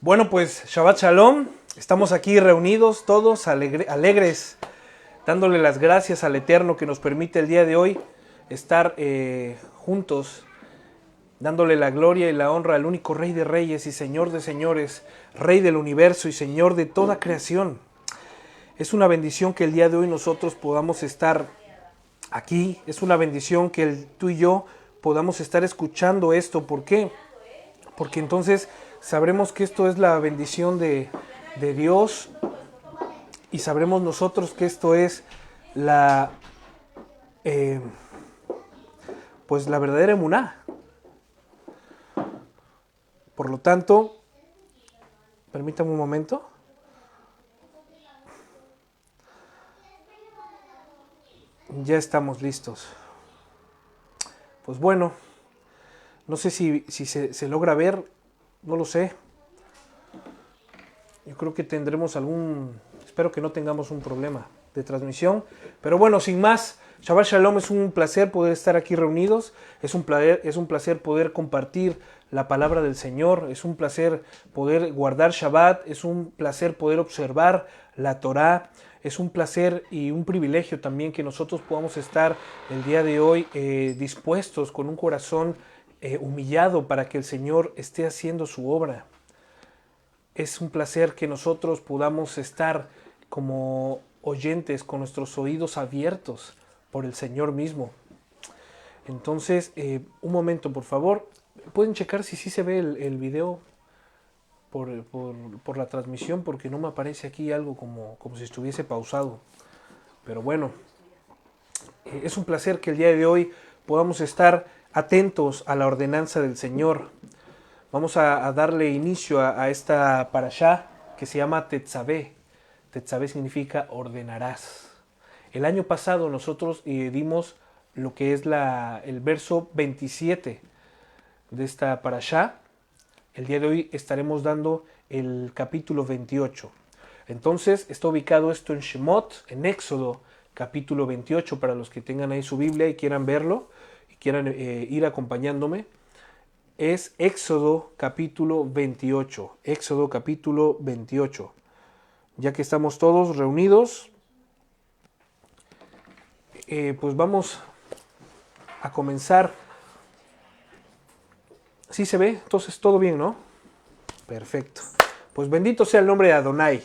Bueno, pues Shabbat Shalom, estamos aquí reunidos todos alegres, dándole las gracias al Eterno que nos permite el día de hoy estar juntos, dándole la gloria y la honra al único Rey de Reyes y Señor de Señores, Rey del universo y Señor de toda creación. Es una bendición que el día de hoy nosotros podamos estar aquí, es una bendición que tú y yo podamos estar escuchando esto. ¿Por qué? Porque entonces sabremos que esto es la bendición de Dios y sabremos nosotros que esto es pues la verdadera emuná. Por lo tanto, permítame un momento. Ya estamos listos. Pues bueno, no sé si se logra ver, no lo sé. Yo creo que tendremos espero que no tengamos un problema de transmisión. Pero bueno, sin más, Shabbat Shalom, es un placer poder estar aquí reunidos. Es un placer poder compartir la palabra del Señor. Es un placer poder guardar Shabbat. Es un placer poder observar la Torá. Es un placer y un privilegio también que nosotros podamos estar el día de hoy dispuestos con un corazón humillado para que el Señor esté haciendo su obra. Es un placer que nosotros podamos estar como oyentes con nuestros oídos abiertos por el Señor mismo. Entonces, un momento, por favor. ¿Pueden checar si sí se ve el video por la transmisión? Porque no me aparece aquí algo como si estuviese pausado. Pero bueno, es un placer que el día de hoy podamos estar atentos a la ordenanza del Señor. Vamos a darle inicio a esta parashá que se llama Tetzaveh. Tetzaveh significa ordenarás. El año pasado nosotros dimos lo que es el verso 27 de esta parashá. El día de hoy estaremos dando el capítulo 28. Entonces está ubicado esto en Shemot, en Éxodo, capítulo 28, para los que tengan ahí su Biblia y quieran verlo y quieran ir acompañándome. Es Éxodo capítulo 28. Éxodo capítulo 28. Ya que estamos todos reunidos, pues vamos a comenzar. ¿Sí se ve? Entonces todo bien, ¿no? Perfecto. Pues bendito sea el nombre de Adonai.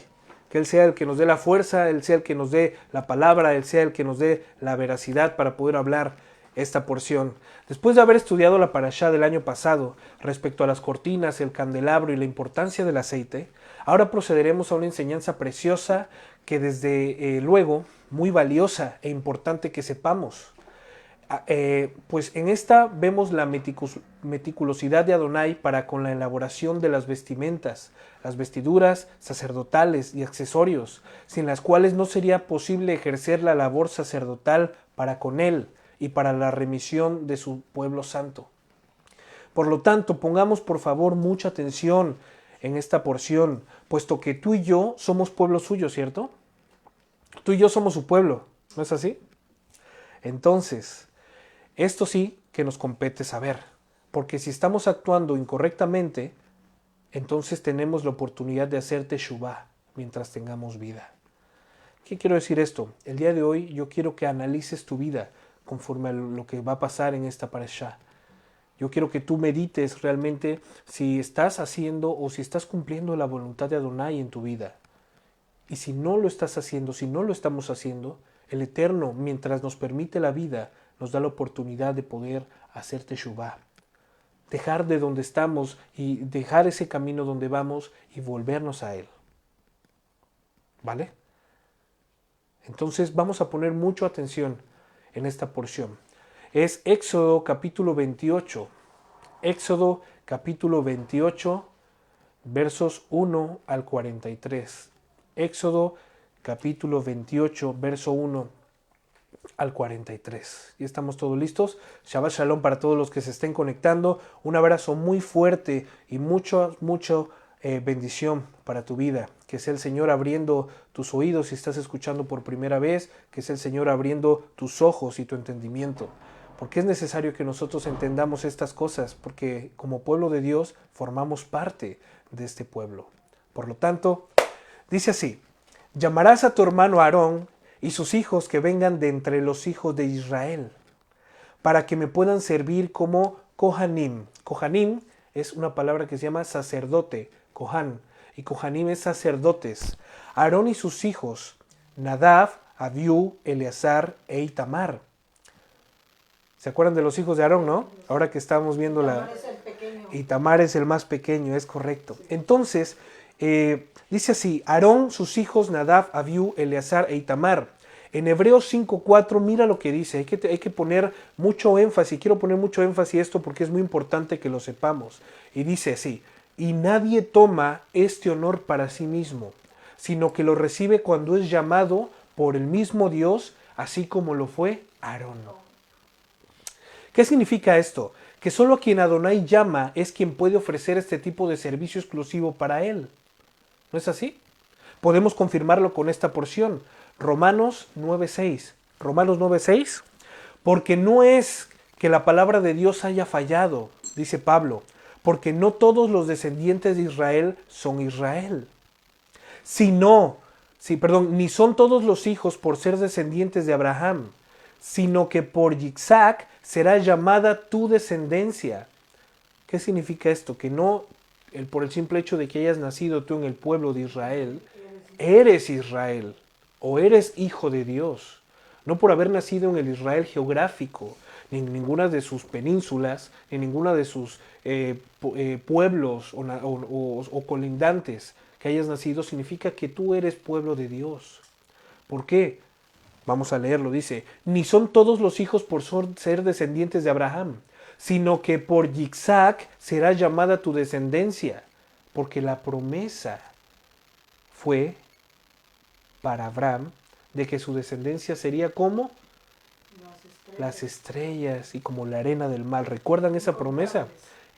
Que Él sea el que nos dé la fuerza, Él sea el que nos dé la palabra, Él sea el que nos dé la veracidad para poder hablar esta porción. Después de haber estudiado la parashá del año pasado respecto a las cortinas, el candelabro y la importancia del aceite, ahora procederemos a una enseñanza preciosa que desde luego muy valiosa e importante que sepamos. Pues en esta vemos la meticulosidad de Adonai para con la elaboración de las vestimentas, las vestiduras sacerdotales y accesorios, sin las cuales no sería posible ejercer la labor sacerdotal para con Él y para la remisión de su pueblo santo. Por lo tanto, pongamos por favor mucha atención en esta porción, puesto que tú y yo somos pueblo suyo, ¿cierto? Tú y yo somos su pueblo, ¿no es así? Entonces, esto sí que nos compete saber, porque si estamos actuando incorrectamente, entonces tenemos la oportunidad de hacer teshuvá mientras tengamos vida. ¿Qué quiero decir esto? El día de hoy yo quiero que analices tu vida conforme a lo que va a pasar en esta parashá. Yo quiero que tú medites realmente si estás haciendo o si estás cumpliendo la voluntad de Adonai en tu vida. Y si no lo estás haciendo, si no lo estamos haciendo, el Eterno, mientras nos permite la vida, nos da la oportunidad de poder hacer teshuvá. Dejar de donde estamos y dejar ese camino donde vamos y volvernos a Él. ¿Vale? Entonces vamos a poner mucha atención en esta porción. Es Éxodo capítulo 28. Éxodo capítulo 28, versos 1 al 43. Éxodo capítulo 28, verso 1 al 43. ¿Ya estamos todos listos? Shabbat Shalom para todos los que se estén conectando. Un abrazo muy fuerte y mucho bendición para tu vida. Que sea el Señor abriendo tus oídos si estás escuchando por primera vez. Que sea el Señor abriendo tus ojos y tu entendimiento. Porque es necesario que nosotros entendamos estas cosas, porque como pueblo de Dios formamos parte de este pueblo. Por lo tanto, dice así: llamarás a tu hermano Aarón y sus hijos que vengan de entre los hijos de Israel, para que me puedan servir como Kohanim. Kohanim es una palabra que se llama sacerdote, Kohan, y Kohanim es sacerdotes. Aarón y sus hijos, Nadab, Abiú, Eleazar e Itamar. ¿Se acuerdan de los hijos de Aarón, no? Ahora que estamos viendo Itamar es el pequeño. Itamar es el más pequeño, es correcto. Entonces, dice así: Aarón, sus hijos, Nadab, Abiú, Eleazar e Itamar. En Hebreos 5:4, mira lo que dice. Hay que poner mucho énfasis. Quiero poner mucho énfasis a esto porque es muy importante que lo sepamos. Y dice así: y nadie toma este honor para sí mismo, sino que lo recibe cuando es llamado por el mismo Dios, así como lo fue Aarón. ¿Qué significa esto? Que solo quien Adonai llama es quien puede ofrecer este tipo de servicio exclusivo para él. ¿No es así? Podemos confirmarlo con esta porción. Romanos 9:6. Romanos 9:6. Porque no es que la palabra de Dios haya fallado, dice Pablo, porque no todos los descendientes de Israel son Israel. Ni son todos los hijos por ser descendientes de Abraham, sino que por Yitzhak será llamada tu descendencia. ¿Qué significa esto? Que no por el simple hecho de que hayas nacido tú en el pueblo de Israel, eres Israel o eres hijo de Dios. No por haber nacido en el Israel geográfico, ni en ninguna de sus penínsulas, ni en ninguna de sus pueblos o colindantes que hayas nacido, significa que tú eres pueblo de Dios. ¿Por qué? Vamos a leerlo, dice: ni son todos los hijos por ser descendientes de Abraham, sino que por Yitzhak será llamada tu descendencia, porque la promesa fue para Abraham de que su descendencia sería como las estrellas y como la arena del mar. ¿Recuerdan esa promesa?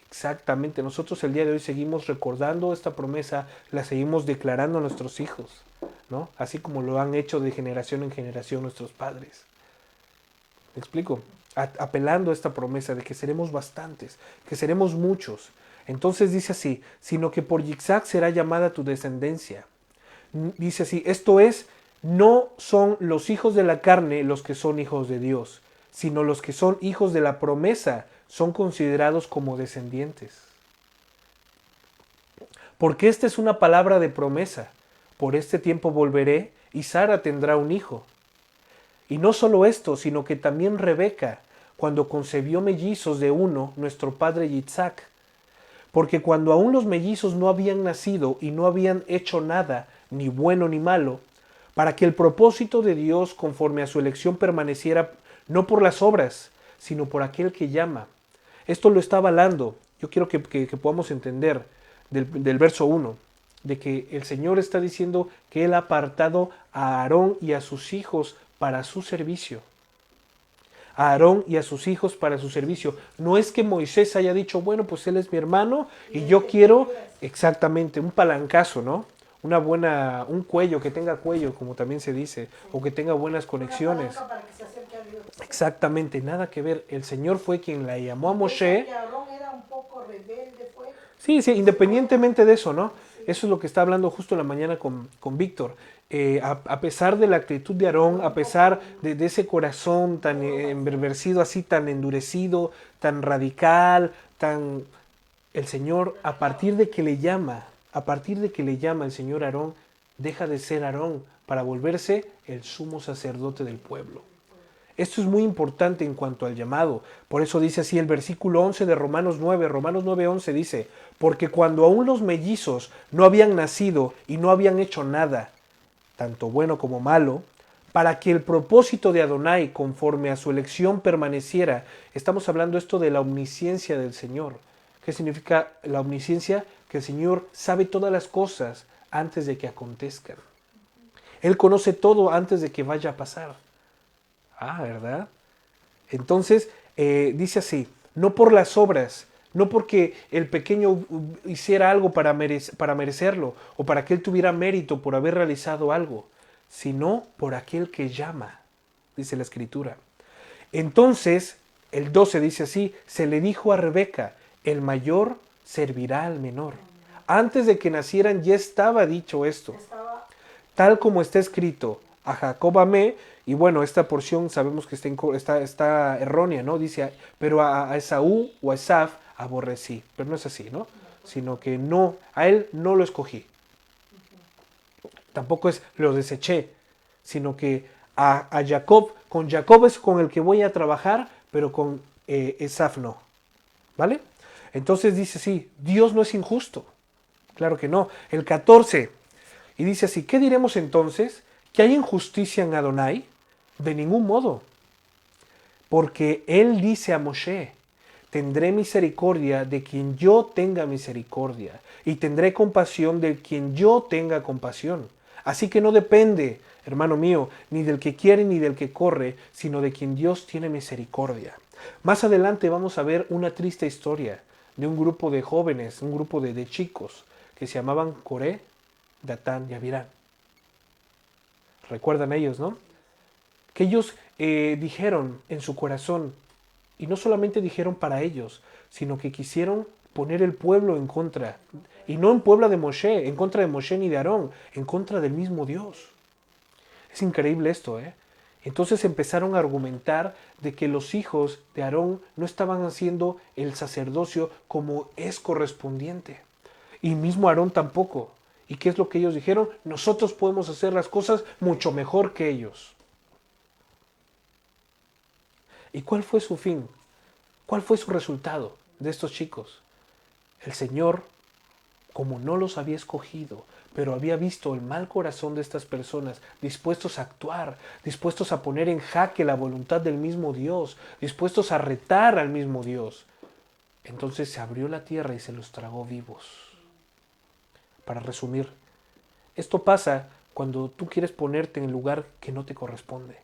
Exactamente, nosotros el día de hoy seguimos recordando esta promesa, la seguimos declarando a nuestros hijos, ¿no? Así como lo han hecho de generación en generación nuestros padres. ¿Me explico? Apelando a esta promesa de que seremos bastantes, que seremos muchos. Entonces dice así: sino que por Yitzhak será llamada tu descendencia. Dice así: esto es, no son los hijos de la carne los que son hijos de Dios, sino los que son hijos de la promesa son considerados como descendientes. Porque esta es una palabra de promesa. Por este tiempo volveré y Sara tendrá un hijo. Y no solo esto, sino que también Rebeca, cuando concebió mellizos de uno, nuestro padre Yitzhak. Porque cuando aún los mellizos no habían nacido y no habían hecho nada, ni bueno ni malo, para que el propósito de Dios conforme a su elección permaneciera no por las obras, sino por aquel que llama. Esto lo está avalando. Yo quiero que podamos entender del verso 1, de que el Señor está diciendo que Él ha apartado a Aarón y a sus hijos para su servicio. A Aarón y a sus hijos para su servicio. No es que Moisés haya dicho: bueno, pues él es mi hermano y yo quiero exactamente un palancazo, ¿no? Un cuello, que tenga cuello, como también se dice, o que tenga buenas conexiones. Exactamente, nada que ver. El Señor fue quien la llamó a Moshe. Aarón era un poco rebelde, fue. Sí, independientemente de eso, ¿no? Eso es lo que está hablando justo en la mañana con Víctor. A pesar de la actitud de Aarón, a pesar de ese corazón tan envervecido, así tan endurecido, tan radical, el Señor, a partir de que le llama el Señor Aarón, deja de ser Aarón para volverse el sumo sacerdote del pueblo. Esto es muy importante en cuanto al llamado. Por eso dice así el versículo 11 de Romanos 9. Romanos 9:11 dice: porque cuando aún los mellizos no habían nacido y no habían hecho nada, tanto bueno como malo, para que el propósito de Adonai conforme a su elección permaneciera. Estamos hablando esto de la omnisciencia del Señor. ¿Qué significa la omnisciencia? Que el Señor sabe todas las cosas antes de que acontezcan. Él conoce todo antes de que vaya a pasar. ¿Verdad? Entonces, dice así: no por las obras, no porque el pequeño hiciera algo para merecerlo, o para que él tuviera mérito por haber realizado algo, sino por aquel que llama, dice la Escritura. Entonces, el 12 dice así: se le dijo a Rebeca: el mayor servirá al menor. Antes de que nacieran ya estaba dicho esto. Estaba Tal como está escrito, a Jacob amé, y bueno, esta porción sabemos que está errónea, ¿no? Dice, pero a Esaú o a Esaf aborrecí. Pero no es así, ¿no? Sino que no, a él no lo escogí. Tampoco es lo deseché, sino que a Jacob, con Jacob es con el que voy a trabajar, pero con Esaf no. ¿Vale? Entonces dice así, Dios no es injusto. Claro que no. El 14, y dice así, ¿qué diremos entonces? ¿Que hay injusticia en Adonai? De ningún modo. Porque él dice a Moshe, tendré misericordia de quien yo tenga misericordia, y tendré compasión de quien yo tenga compasión. Así que no depende, hermano mío, ni del que quiere ni del que corre, sino de quien Dios tiene misericordia. Más adelante vamos a ver una triste historia de un grupo de jóvenes, un grupo de chicos, que se llamaban Coré, Datán y Abirán. Recuerdan ellos, ¿no? Que ellos dijeron en su corazón, y no solamente dijeron para ellos, sino que quisieron poner el pueblo en contra, y no en pueblo de Moshe, en contra de Moshe ni de Aarón, en contra del mismo Dios. Es increíble esto, ¿eh? Entonces empezaron a argumentar de que los hijos de Aarón no estaban haciendo el sacerdocio como es correspondiente. Y mismo Aarón tampoco. ¿Y qué es lo que ellos dijeron? Nosotros podemos hacer las cosas mucho mejor que ellos. ¿Y cuál fue su fin? ¿Cuál fue su resultado de estos chicos? El Señor, como no los había escogido, pero había visto el mal corazón de estas personas, dispuestos a actuar, dispuestos a poner en jaque la voluntad del mismo Dios, dispuestos a retar al mismo Dios, entonces se abrió la tierra y se los tragó vivos. Para resumir, esto pasa cuando tú quieres ponerte en el lugar que no te corresponde.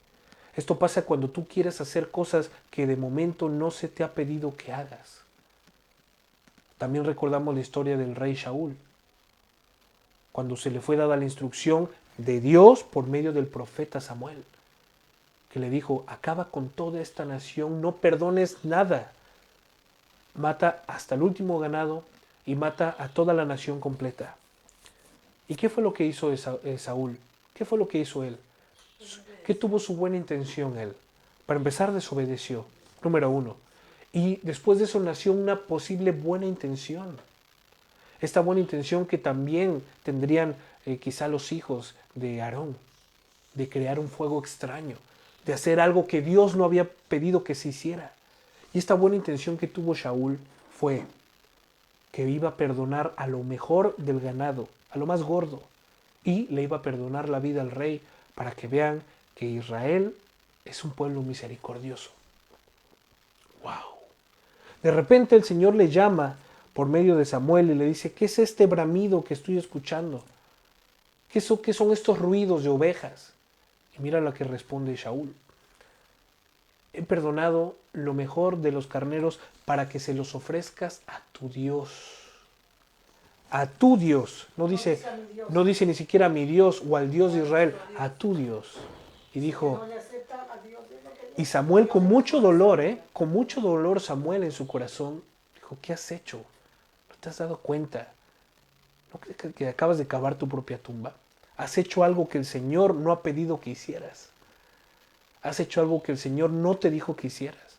Esto pasa cuando tú quieres hacer cosas que de momento no se te ha pedido que hagas. También recordamos la historia del rey Shaul, cuando se le fue dada la instrucción de Dios por medio del profeta Samuel, que le dijo, acaba con toda esta nación, no perdones nada. Mata hasta el último ganado y mata a toda la nación completa. ¿Y qué fue lo que hizo Saúl? ¿Qué fue lo que hizo él? ¿Qué tuvo su buena intención él? Para empezar, desobedeció, número 1. Y después de eso nació una posible buena intención. Esta buena intención que también tendrían quizá los hijos de Aarón, de crear un fuego extraño, de hacer algo que Dios no había pedido que se hiciera. Y esta buena intención que tuvo Shaul fue que iba a perdonar a lo mejor del ganado, a lo más gordo, y le iba a perdonar la vida al rey para que vean que Israel es un pueblo misericordioso. ¡Wow! De repente el Señor le llama por medio de Samuel y le dice, ¿qué es este bramido que estoy escuchando? ¿Qué son estos ruidos de ovejas? Y mira lo que responde Shaul. He perdonado lo mejor de los carneros para que se los ofrezcas a tu Dios. A tu Dios. No dice ni siquiera a mi Dios o al Dios de Israel. A tu Dios. Y dijo, y Samuel con mucho dolor, con mucho dolor Samuel en su corazón, dijo, ¿qué has hecho? ¿No te has dado cuenta? ¿No crees que acabas de cavar tu propia tumba? Has hecho algo que el Señor no ha pedido que hicieras. Has hecho algo que el Señor no te dijo que hicieras.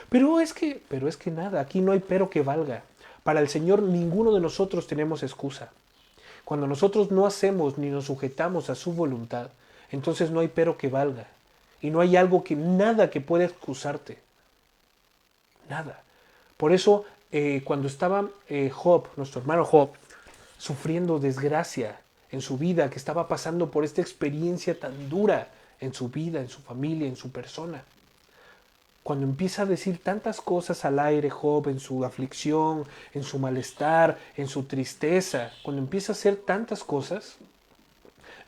Pero es que nada, aquí no hay pero que valga. Para el Señor ninguno de nosotros tenemos excusa. Cuando nosotros no hacemos ni nos sujetamos a su voluntad, entonces no hay pero que valga. Y no hay nada que pueda excusarte. Nada. Por eso, cuando estaba Job, nuestro hermano Job, sufriendo desgracia en su vida, que estaba pasando por esta experiencia tan dura en su vida, en su familia, en su persona, cuando empieza a decir tantas cosas al aire Job, en su aflicción, en su malestar, en su tristeza, cuando empieza a hacer tantas cosas,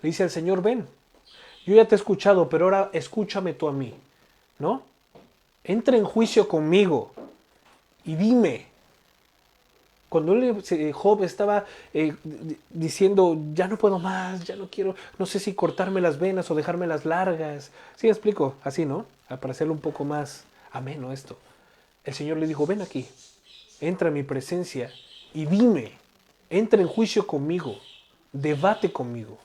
le dice al Señor, ven, yo ya te he escuchado, pero ahora escúchame tú a mí, ¿no? Entra en juicio conmigo y dime. Cuando Job estaba diciendo, ya no puedo más, ya no quiero, no sé si cortarme las venas o dejármelas largas. ¿Sí me explico? Así, ¿no? Para hacerlo un poco más ameno esto. El Señor le dijo, ven aquí, entra en mi presencia y dime. entra en juicio conmigo, debate conmigo.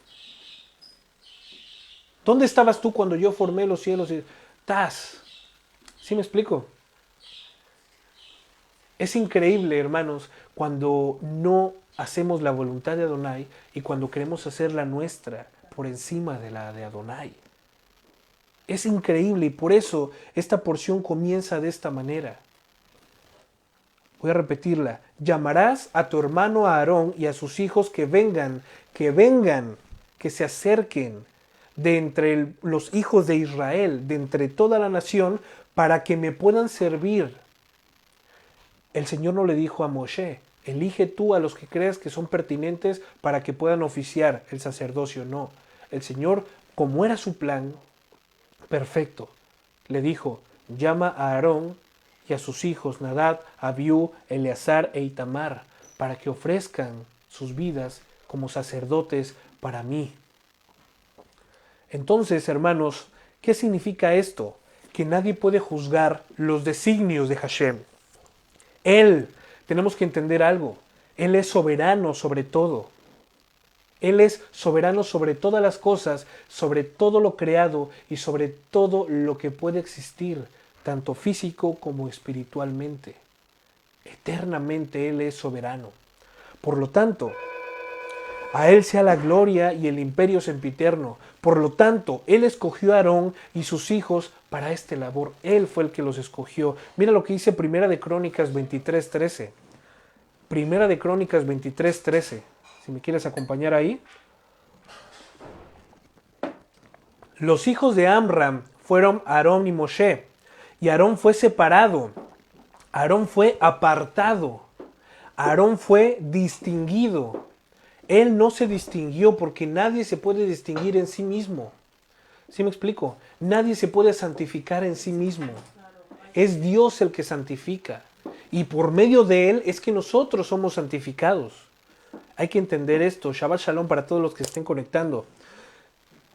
¿Dónde estabas tú cuando yo formé los cielos? ¿Sí me explico? Es increíble, hermanos, cuando no hacemos la voluntad de Adonai y cuando queremos hacer la nuestra por encima de la de Adonai. Es increíble y por eso esta porción comienza de esta manera. Voy a repetirla. Llamarás a tu hermano Aarón y a sus hijos que vengan, que se acerquen de entre los hijos de Israel, de entre toda la nación, para que me puedan servir. El Señor no le dijo a Moshe, elige tú a los que creas que son pertinentes para que puedan oficiar el sacerdocio. No, el Señor, como era su plan, perfecto, le dijo, llama a Aarón y a sus hijos Nadab, Abiú, Eleazar e Itamar, para que ofrezcan sus vidas como sacerdotes para mí. Entonces, hermanos, ¿qué significa esto? Que nadie puede juzgar los designios de Hashem. Tenemos que entender algo, Él es soberano sobre todo. Él es soberano sobre todas las cosas, sobre todo lo creado y sobre todo lo que puede existir, tanto físico como espiritualmente. Eternamente Él es soberano. Por lo tanto, a Él sea la gloria y el imperio sempiterno. Por lo tanto, Él escogió a Aarón y sus hijos para esta labor. Él fue el que los escogió. Mira lo que dice Primera de Crónicas 23:13. Primera de Crónicas 23:13. Si me quieres acompañar ahí. Los hijos de Amram fueron Aarón y Moshe. Y Aarón fue separado. Aarón fue apartado. Aarón fue distinguido. Él no se distinguió porque nadie se puede distinguir en sí mismo. ¿Sí me explico? Nadie se puede santificar en sí mismo. Es Dios el que santifica. Y por medio de Él es que nosotros somos santificados. Hay que entender esto. Shabbat Shalom para todos los que estén conectando.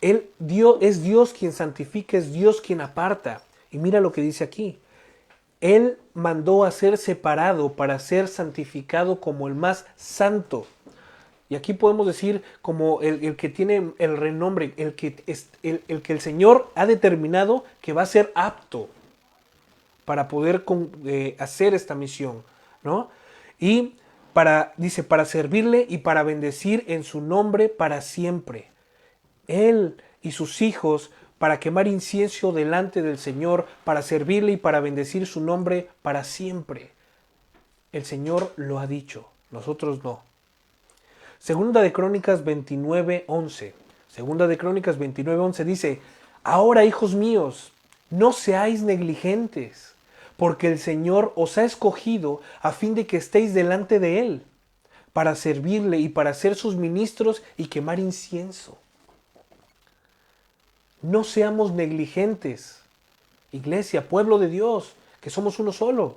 Es Dios quien santifica, es Dios quien aparta. Y mira lo que dice aquí. Él mandó a ser separado para ser santificado como el más santo. Y aquí podemos decir como el que tiene el renombre, el que el Señor ha determinado que va a ser apto para poder hacer esta misión, ¿no? Y dice, para servirle y para bendecir en su nombre para siempre. Él y sus hijos para quemar incienso delante del Señor, para servirle y para bendecir su nombre para siempre. El Señor lo ha dicho, nosotros no. Segunda de Crónicas 29:11. Segunda de Crónicas 29:11 dice, ahora, hijos míos, no seáis negligentes, porque el Señor os ha escogido a fin de que estéis delante de Él, para servirle y para ser sus ministros y quemar incienso. No seamos negligentes, iglesia, pueblo de Dios, que somos uno solo.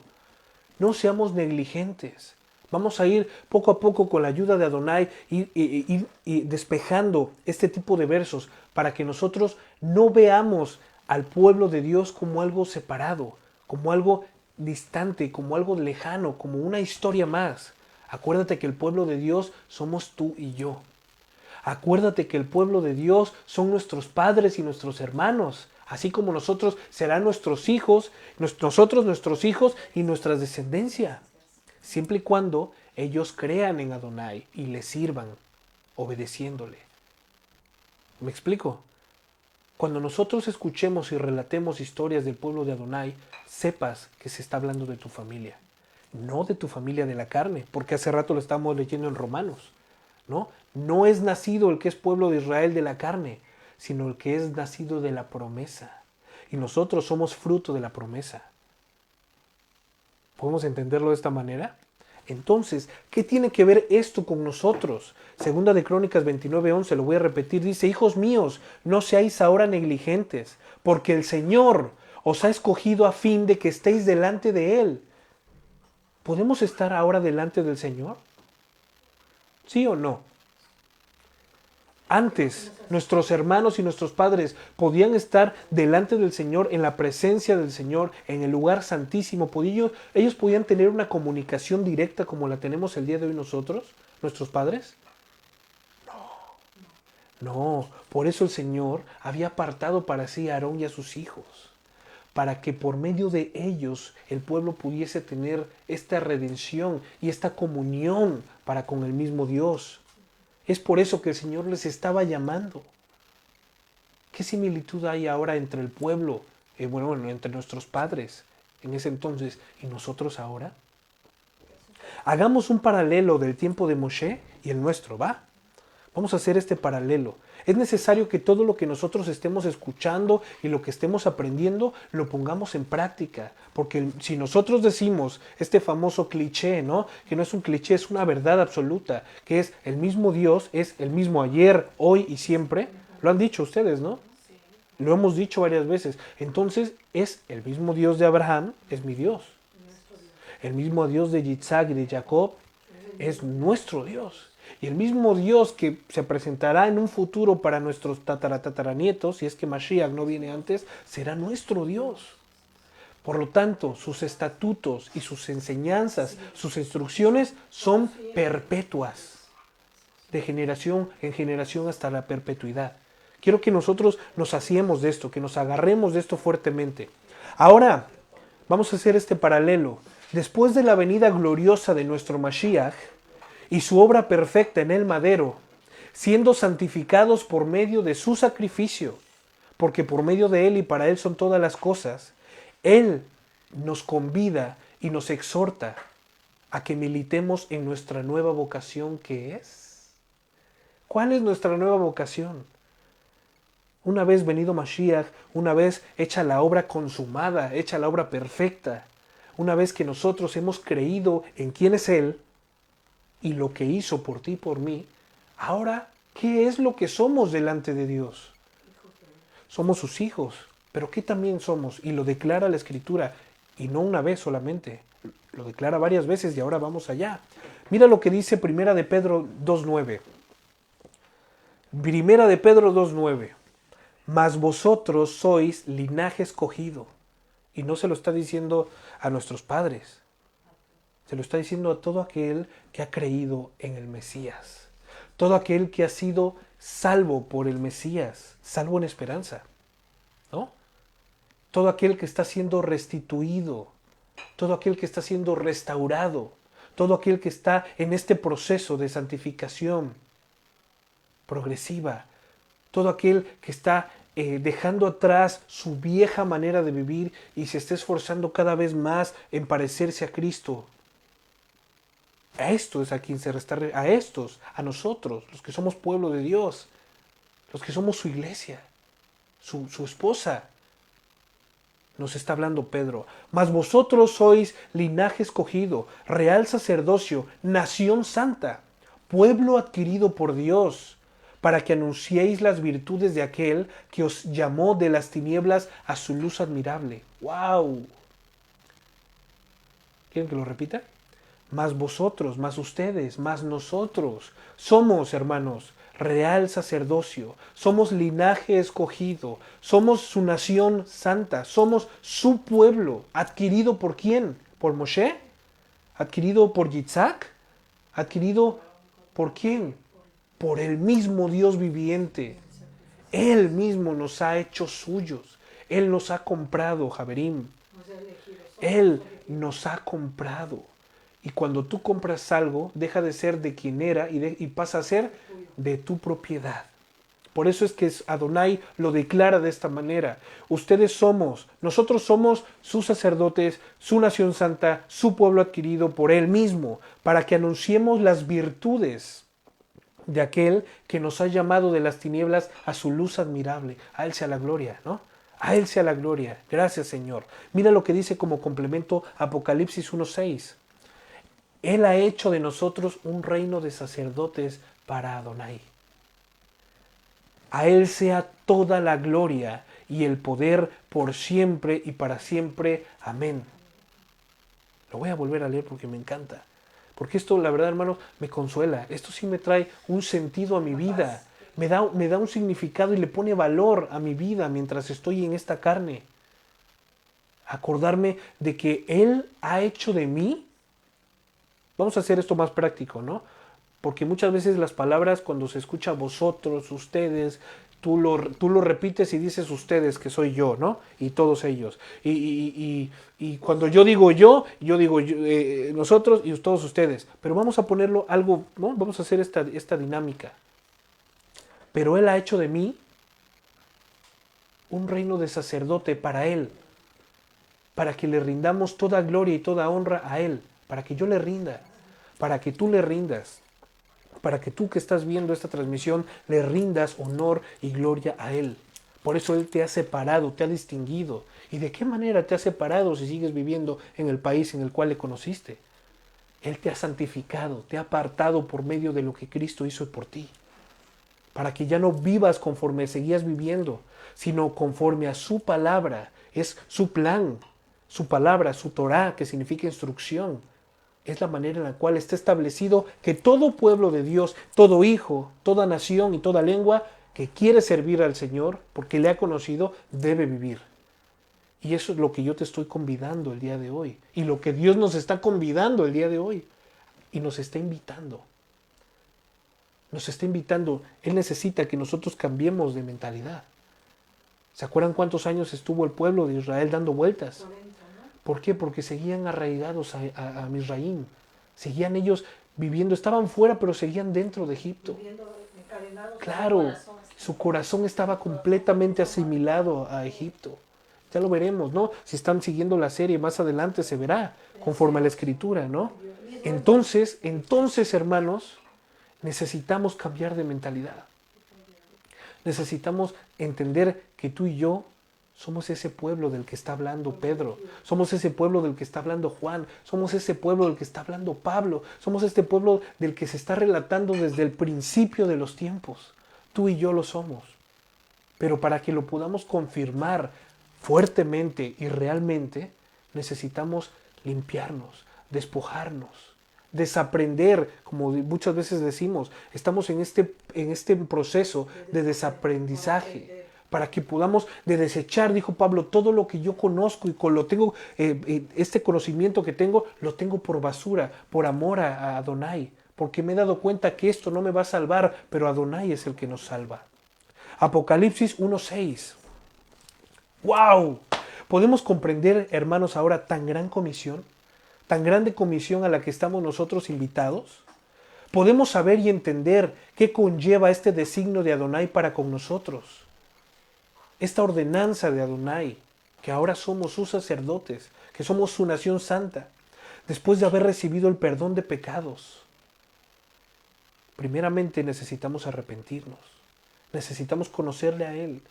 No seamos negligentes. Vamos a ir poco a poco con la ayuda de Adonai y despejando este tipo de versos para que nosotros no veamos al pueblo de Dios como algo separado, como algo distante, como algo lejano, como una historia más. Acuérdate que el pueblo de Dios somos tú y yo. Acuérdate que el pueblo de Dios son nuestros padres y nuestros hermanos, así como nosotros serán nuestros hijos, nosotros nuestros hijos y nuestra descendencia. Siempre y cuando ellos crean en Adonai y le sirvan, obedeciéndole. ¿Me explico? Cuando nosotros escuchemos y relatemos historias del pueblo de Adonai, sepas que se está hablando de tu familia, no de tu familia de la carne, porque hace rato lo estamos leyendo en Romanos, ¿no? No es nacido el que es pueblo de Israel de la carne, sino el que es nacido de la promesa. Y nosotros somos fruto de la promesa. ¿Podemos entenderlo de esta manera? Entonces, ¿qué tiene que ver esto con nosotros? Segunda de Crónicas 29:11, lo voy a repetir, dice, hijos míos, no seáis ahora negligentes, porque el Señor os ha escogido a fin de que estéis delante de Él. ¿Podemos estar ahora delante del Señor? ¿Sí o no? Antes, nuestros hermanos y nuestros padres podían estar delante del Señor, en la presencia del Señor, en el lugar santísimo. Ellos podían tener una comunicación directa como la tenemos el día de hoy nosotros. nuestros padres? No, por eso el Señor había apartado para sí a Aarón y a sus hijos, para que por medio de ellos el pueblo pudiese tener esta redención y esta comunión para con el mismo Dios. Es por eso que el Señor les estaba llamando. ¿Qué similitud hay ahora entre el pueblo, entre nuestros padres en ese entonces y nosotros ahora? Hagamos un paralelo del tiempo de Moshe y el nuestro, ¿va? Vamos a hacer este paralelo. Es necesario que todo lo que nosotros estemos escuchando y lo que estemos aprendiendo lo pongamos en práctica. Porque si nosotros decimos este famoso cliché, ¿no? Que no es un cliché, es una verdad absoluta, que es el mismo Dios, es el mismo ayer, hoy y siempre. Lo han dicho ustedes, ¿no? Lo hemos dicho varias veces. Entonces es el mismo Dios de Abraham, es mi Dios. El mismo Dios de Yitzhak y de Jacob es nuestro Dios. Y el mismo Dios que se presentará en un futuro para nuestros tataranietos, si es que Mashiach no viene antes, será nuestro Dios. Por lo tanto, sus estatutos y sus enseñanzas, sus instrucciones son perpetuas, de generación en generación hasta la perpetuidad. Quiero que nosotros nos hacemos de esto, que nos agarremos de esto fuertemente. Ahora, vamos a hacer este paralelo. Después de la venida gloriosa de nuestro Mashiach, y su obra perfecta en el madero, siendo santificados por medio de su sacrificio, porque por medio de él y para él son todas las cosas, él nos convida y nos exhorta a que militemos en nuestra nueva vocación, que es. ¿Cuál es nuestra nueva vocación? Una vez venido Mashiach, una vez hecha la obra consumada, hecha la obra perfecta, una vez que nosotros hemos creído en quién es él, y lo que hizo por ti y por mí, ahora, ¿qué es lo que somos delante de Dios? Somos sus hijos, pero ¿qué también somos? Y lo declara la Escritura, y no una vez solamente, lo declara varias veces y ahora vamos allá. Mira lo que dice Primera de Pedro 2.9. Primera de Pedro 2.9. Mas vosotros sois linaje escogido. Y no se lo está diciendo a nuestros padres. Se lo está diciendo a todo aquel que ha creído en el Mesías. Todo aquel que ha sido salvo por el Mesías, salvo en esperanza, ¿no? Todo aquel que está siendo restituido, todo aquel que está siendo restaurado, todo aquel que está en este proceso de santificación progresiva, todo aquel que está dejando atrás su vieja manera de vivir y se está esforzando cada vez más en parecerse a Cristo. A esto es a quien se resta, a estos, a nosotros, los que somos pueblo de Dios, los que somos su iglesia, su esposa. Nos está hablando Pedro. Mas vosotros sois linaje escogido, real sacerdocio, nación santa, pueblo adquirido por Dios, para que anunciéis las virtudes de aquel que os llamó de las tinieblas a su luz admirable. ¡Wow! ¿Quieren que lo repita? Más vosotros, más ustedes, más nosotros. Somos, hermanos, real sacerdocio, somos linaje escogido, somos su nación santa, somos su pueblo. ¿Adquirido por quién? ¿Por Moshe? ¿Adquirido por Yitzhak? ¿Adquirido por quién? Por el mismo Dios viviente. Él mismo nos ha hecho suyos. Él nos ha comprado, Javerim. Él nos ha comprado. Y cuando tú compras algo, deja de ser de quien era y pasa a ser de tu propiedad. Por eso es que Adonai lo declara de esta manera. Nosotros somos sus sacerdotes, su nación santa, su pueblo adquirido por Él mismo, para que anunciemos las virtudes de aquel que nos ha llamado de las tinieblas a su luz admirable. A Él sea la gloria, ¿no? A Él sea la gloria. Gracias, Señor. Mira lo que dice como complemento Apocalipsis 1:6. Él ha hecho de nosotros un reino de sacerdotes para Adonai. A Él sea toda la gloria y el poder por siempre y para siempre. Amén. Lo voy a volver a leer porque me encanta. Porque esto, la verdad, hermanos, me consuela. Esto sí me trae un sentido a mi vida. Me da un significado y le pone valor a mi vida mientras estoy en esta carne. Acordarme de que Él ha hecho de mí. Vamos a hacer esto más práctico, ¿no? Porque muchas veces las palabras cuando se escucha vosotros, ustedes, tú lo repites y dices ustedes, que soy yo, ¿no? Y todos ellos. Y cuando yo digo nosotros y todos ustedes. Pero vamos a ponerlo algo, ¿no? Vamos a hacer esta dinámica. Pero Él ha hecho de mí un reino de sacerdote para Él, para que le rindamos toda gloria y toda honra a Él, para que yo le rinda, para que tú le rindas, para que tú que estás viendo esta transmisión le rindas honor y gloria a Él. Por eso Él te ha separado, te ha distinguido. ¿Y de qué manera te ha separado si sigues viviendo en el país en el cual le conociste? Él te ha santificado, te ha apartado por medio de lo que Cristo hizo por ti, para que ya no vivas conforme seguías viviendo, sino conforme a su palabra. Es su plan, su palabra, su Torá, que significa instrucción. Es la manera en la cual está establecido que todo pueblo de Dios, todo hijo, toda nación y toda lengua que quiere servir al Señor, porque le ha conocido, debe vivir. Y eso es lo que yo te estoy convidando el día de hoy. Y lo que Dios nos está convidando el día de hoy. Y nos está invitando. Nos está invitando. Él necesita que nosotros cambiemos de mentalidad. ¿Se acuerdan cuántos años estuvo el pueblo de Israel dando vueltas? 40, ¿no? ¿Por qué? Porque seguían arraigados a Misraim. Seguían ellos viviendo, estaban fuera, pero seguían dentro de Egipto. Viviendo encadenados. Claro, su corazón estaba completamente asimilado a Egipto. Ya lo veremos, ¿no? Si están siguiendo la serie, más adelante se verá, conforme a la Escritura, ¿no? Entonces, hermanos, necesitamos cambiar de mentalidad. Necesitamos entender que tú y yo somos ese pueblo del que está hablando Pedro. Somos ese pueblo del que está hablando Juan. Somos ese pueblo del que está hablando Pablo. Somos este pueblo del que se está relatando desde el principio de los tiempos. Tú y yo lo somos. Pero para que lo podamos confirmar fuertemente y realmente, necesitamos limpiarnos, despojarnos, desaprender, como muchas veces decimos. Estamos en este proceso de desaprendizaje, para que podamos desechar, dijo Pablo, todo lo que yo conozco y con lo tengo, este conocimiento que tengo, lo tengo por basura, por amor a Adonai, porque me he dado cuenta que esto no me va a salvar, pero Adonai es el que nos salva. Apocalipsis 1:6. ¡Wow! ¿Podemos comprender, hermanos, ahora tan gran comisión? Tan grande comisión a la que estamos nosotros invitados. Podemos saber y entender qué conlleva este designio de Adonai para con nosotros. Esta ordenanza de Adonai, que ahora somos sus sacerdotes, que somos su nación santa, después de haber recibido el perdón de pecados. Primeramente necesitamos arrepentirnos, necesitamos conocerle a Él,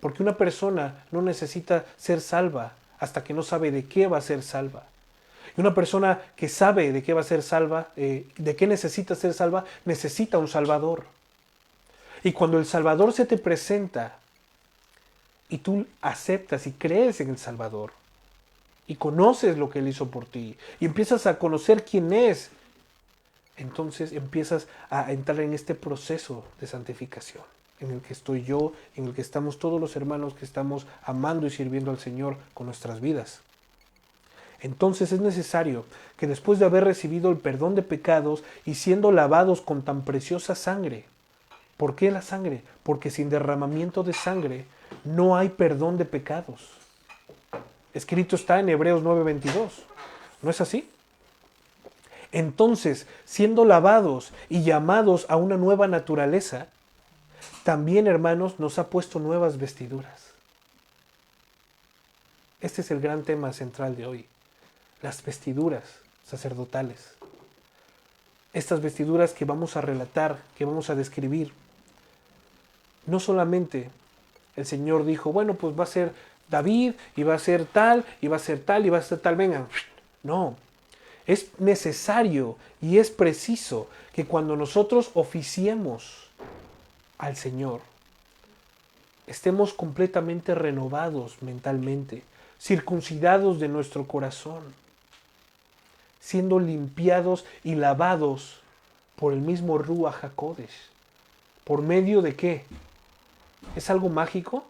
porque una persona no necesita ser salva hasta que no sabe de qué va a ser salva. Y una persona que sabe de qué va a ser salva, de qué necesita ser salva, necesita un Salvador. Y cuando el Salvador se te presenta, y tú aceptas y crees en el Salvador y conoces lo que Él hizo por ti y empiezas a conocer quién es, entonces empiezas a entrar en este proceso de santificación en el que estoy yo, en el que estamos todos los hermanos que estamos amando y sirviendo al Señor con nuestras vidas. Entonces es necesario que después de haber recibido el perdón de pecados y siendo lavados con tan preciosa sangre, ¿por qué la sangre? Porque sin derramamiento de sangre no hay perdón de pecados. Escrito está en Hebreos 9:22. ¿No es así? Entonces, siendo lavados y llamados a una nueva naturaleza, también, hermanos, nos ha puesto nuevas vestiduras. Este es el gran tema central de hoy. Las vestiduras sacerdotales. Estas vestiduras que vamos a relatar, que vamos a describir. No solamente el Señor dijo, bueno, pues va a ser David, y va a ser tal, y va a ser tal, y va a ser tal, vengan. No, es necesario y es preciso que cuando nosotros oficiemos al Señor, estemos completamente renovados mentalmente, circuncidados de nuestro corazón, siendo limpiados y lavados por el mismo Ruach HaKodesh. ¿Por medio de qué? ¿Es algo mágico?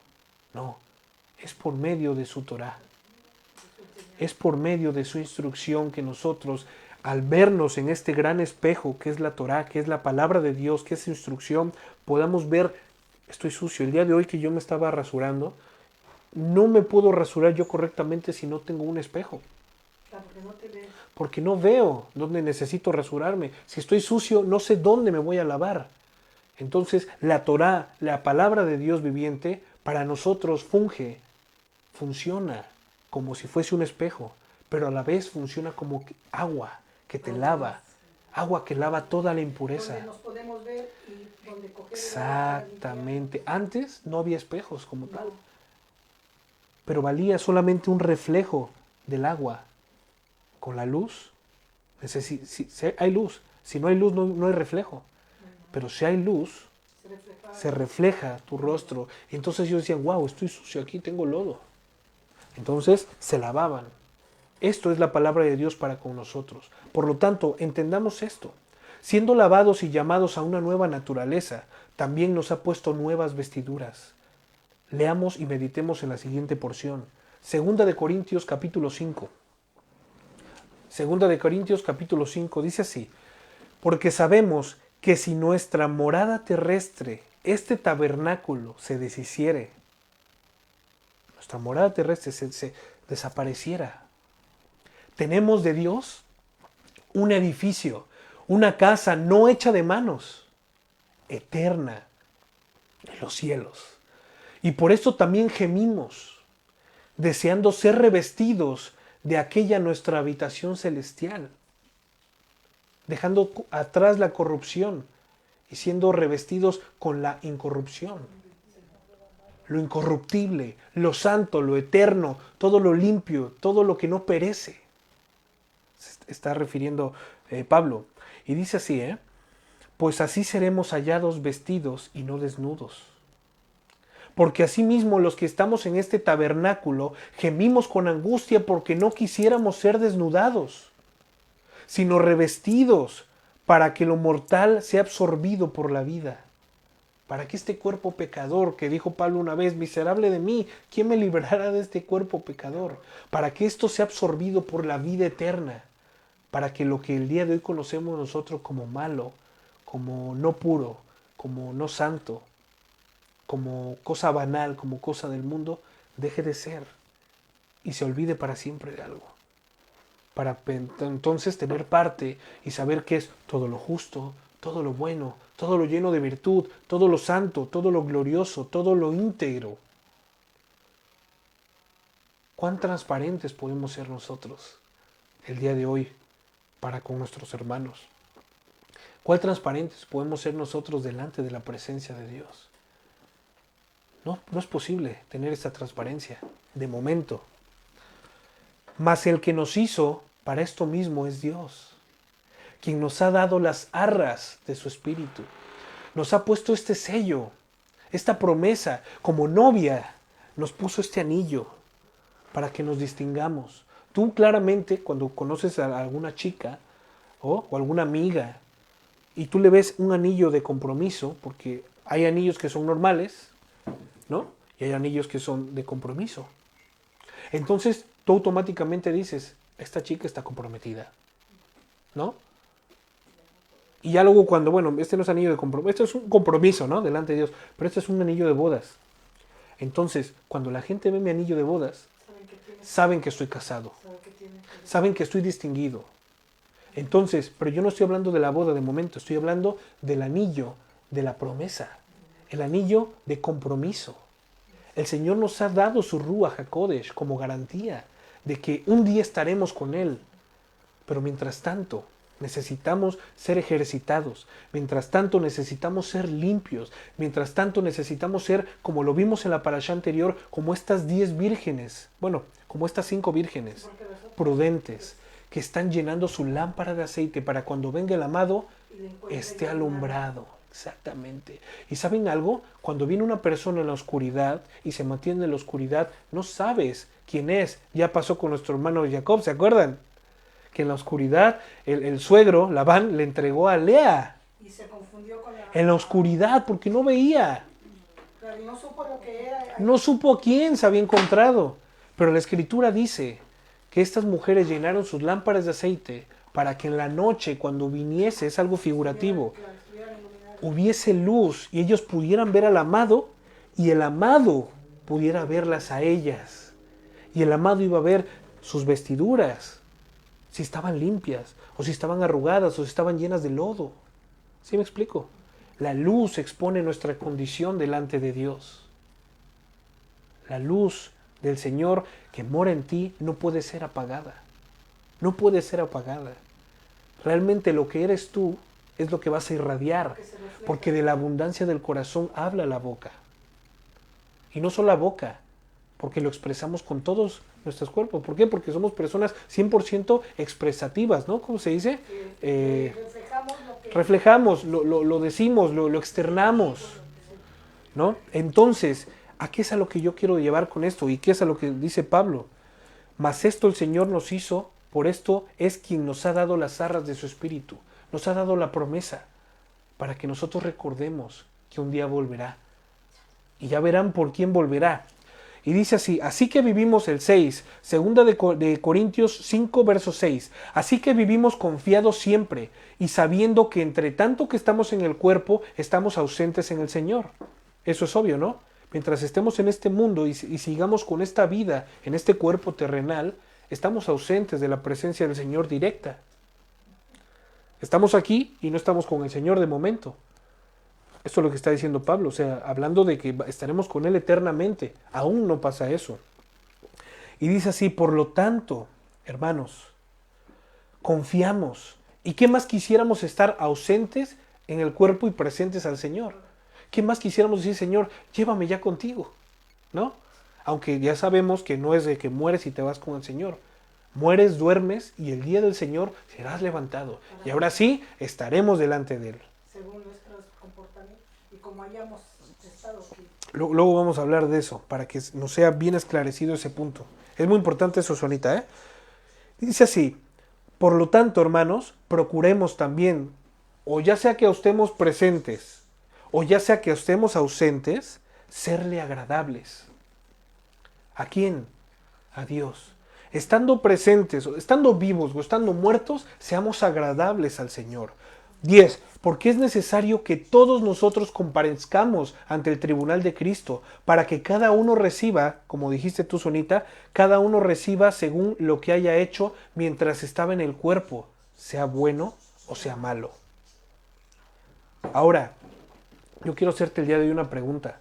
No, es por medio de su Torá. Es por medio de su instrucción que nosotros al vernos en este gran espejo que es la Torá, que es la palabra de Dios, que es instrucción, podamos ver, estoy sucio. El día de hoy que yo me estaba rasurando, no me puedo rasurar yo correctamente si no tengo un espejo. Claro, porque no te ves. Porque no veo dónde necesito rasurarme. Si estoy sucio, no sé dónde me voy a lavar. Entonces, la Torá, la palabra de Dios viviente, para nosotros funciona como si fuese un espejo, pero a la vez funciona como agua que te lava, agua que lava toda la impureza. Donde nos podemos ver y donde coger el agua para Exactamente. Antes no había espejos como tal, limpiar. pero valía solamente un reflejo del agua. Con la luz, si hay luz, si no hay luz no hay reflejo, pero si hay luz, Se reflejaba. se refleja tu rostro. Y entonces yo decía, wow, estoy sucio aquí, tengo lodo. Entonces se lavaban. Esto es la palabra de Dios para con nosotros. Por lo tanto, entendamos esto. Siendo lavados y llamados a una nueva naturaleza, también nos ha puesto nuevas vestiduras. Leamos y meditemos en la siguiente porción. Segunda de Corintios capítulo 5. Segunda de Corintios capítulo 5 dice así: porque sabemos que si nuestra morada terrestre, este tabernáculo, se deshiciere, nuestra morada terrestre se desapareciera, tenemos de Dios un edificio, una casa no hecha de manos, eterna, en los cielos. Y por eso también gemimos, deseando ser revestidos de aquella nuestra habitación celestial, dejando atrás la corrupción y siendo revestidos con la incorrupción. Lo incorruptible, lo santo, lo eterno, todo lo limpio, todo lo que no perece. Se está refiriendo Pablo. Y dice así, pues así seremos hallados vestidos y no desnudos. Porque asimismo los que estamos en este tabernáculo gemimos con angustia porque no quisiéramos ser desnudados, sino revestidos para que lo mortal sea absorbido por la vida. Para que este cuerpo pecador, que dijo Pablo una vez, miserable de mí, ¿quién me librará de este cuerpo pecador? Para que esto sea absorbido por la vida eterna. Para que lo que el día de hoy conocemos nosotros como malo, como no puro, como no santo, como cosa banal, como cosa del mundo, deje de ser y se olvide para siempre de algo. Para entonces tener parte y saber qué es todo lo justo, todo lo bueno, todo lo lleno de virtud, todo lo santo, todo lo glorioso, todo lo íntegro. ¿Cuán transparentes podemos ser nosotros el día de hoy para con nuestros hermanos? ¿Cuán transparentes podemos ser nosotros delante de la presencia de Dios? No es posible tener esta transparencia de momento. Mas el que nos hizo para esto mismo es Dios, quien nos ha dado las arras de su espíritu. Nos ha puesto este sello, esta promesa. Como novia nos puso este anillo para que nos distingamos. Tú claramente cuando conoces a alguna chica o alguna amiga y tú le ves un anillo de compromiso, porque hay anillos que son normales, ¿no? Y hay anillos que son de compromiso. Entonces tú automáticamente dices, esta chica está comprometida, ¿no? Y ya luego cuando, bueno, este no es anillo de compromiso, esto es un compromiso, ¿no? Delante de Dios, pero este es un anillo de bodas. Entonces, cuando la gente ve mi anillo de bodas, saben que estoy casado, saben que estoy distinguido. Entonces, pero yo no estoy hablando de la boda de momento, estoy hablando del anillo de la promesa, el anillo de compromiso. El Señor nos ha dado su Ruach HaKodesh como garantía de que un día estaremos con Él. Pero mientras tanto, necesitamos ser ejercitados. Mientras tanto, necesitamos ser limpios. Mientras tanto, necesitamos ser, como lo vimos en la parashá anterior, como estas 10 vírgenes. Bueno, como estas 5 vírgenes prudentes que están llenando su lámpara de aceite para cuando venga el amado, esté alumbrado. Exactamente. ¿Y saben algo? Cuando viene una persona en la oscuridad y se mantiene en la oscuridad, no sabes quién es. Ya pasó con nuestro hermano Jacob, ¿se acuerdan? Que en la oscuridad el suegro, Labán, le entregó a Lea. Y se confundió con la... En la oscuridad, porque no veía. Pero no supo lo que era. No supo a quién se había encontrado. Pero la Escritura dice que estas mujeres llenaron sus lámparas de aceite para que en la noche, cuando viniese, es algo figurativo, hubiese luz y ellos pudieran ver al amado y el amado pudiera verlas a ellas. Y el amado iba a ver sus vestiduras, si estaban limpias, o si estaban arrugadas, o si estaban llenas de lodo. ¿Sí me explico? La luz expone nuestra condición delante de Dios. La luz del Señor que mora en ti no puede ser apagada. No puede ser apagada. Realmente lo que eres tú es lo que vas a irradiar, porque de la abundancia del corazón habla la boca. Y no solo la boca, porque lo expresamos con todos nuestros cuerpos. ¿Por qué? Porque somos personas 100% expresativas, ¿no? ¿Cómo se dice? Reflejamos, lo decimos, lo externamos, ¿no? Entonces, ¿a qué es a lo que yo quiero llevar con esto? ¿Y qué es a lo que dice Pablo? Mas esto el Señor nos hizo, por esto es quien nos ha dado las arras de su espíritu, nos ha dado la promesa, para que nosotros recordemos que un día volverá. Y ya verán por quién volverá. Y dice así, así que vivimos el 6, segunda de Corintios 5, verso 6. Así que vivimos confiados siempre y sabiendo que entre tanto que estamos en el cuerpo, estamos ausentes en el Señor. Eso es obvio, ¿no? Mientras estemos en este mundo y sigamos con esta vida, en este cuerpo terrenal, estamos ausentes de la presencia del Señor directa. Estamos aquí y no estamos con el Señor de momento. Esto es lo que está diciendo Pablo, o sea, hablando de que estaremos con Él eternamente. Aún no pasa eso. Y dice así, por lo tanto, hermanos, confiamos. ¿Y qué más quisiéramos estar ausentes en el cuerpo y presentes al Señor? ¿Qué más quisiéramos decir, Señor, llévame ya contigo? ¿No? Aunque ya sabemos que no es de que mueres y te vas con el Señor. Mueres, duermes y el día del Señor serás levantado. Y ahora sí, estaremos delante de Él. Según nuestros comportamientos y como hayamos estado aquí. Luego vamos a hablar de eso, para que nos sea bien esclarecido ese punto. Es muy importante eso, Sonita, ¿eh? Dice así, por lo tanto, hermanos, procuremos también, o ya sea que estemos presentes, o ya sea que estemos ausentes, serle agradables. ¿A quién? A Dios. Estando presentes, estando vivos o estando muertos, seamos agradables al Señor. 10. Porque es necesario que todos nosotros comparezcamos ante el tribunal de Cristo, para que cada uno reciba, como dijiste tú, Sonita, cada uno reciba según lo que haya hecho mientras estaba en el cuerpo, sea bueno o sea malo. Ahora, yo quiero hacerte el día de hoy una pregunta.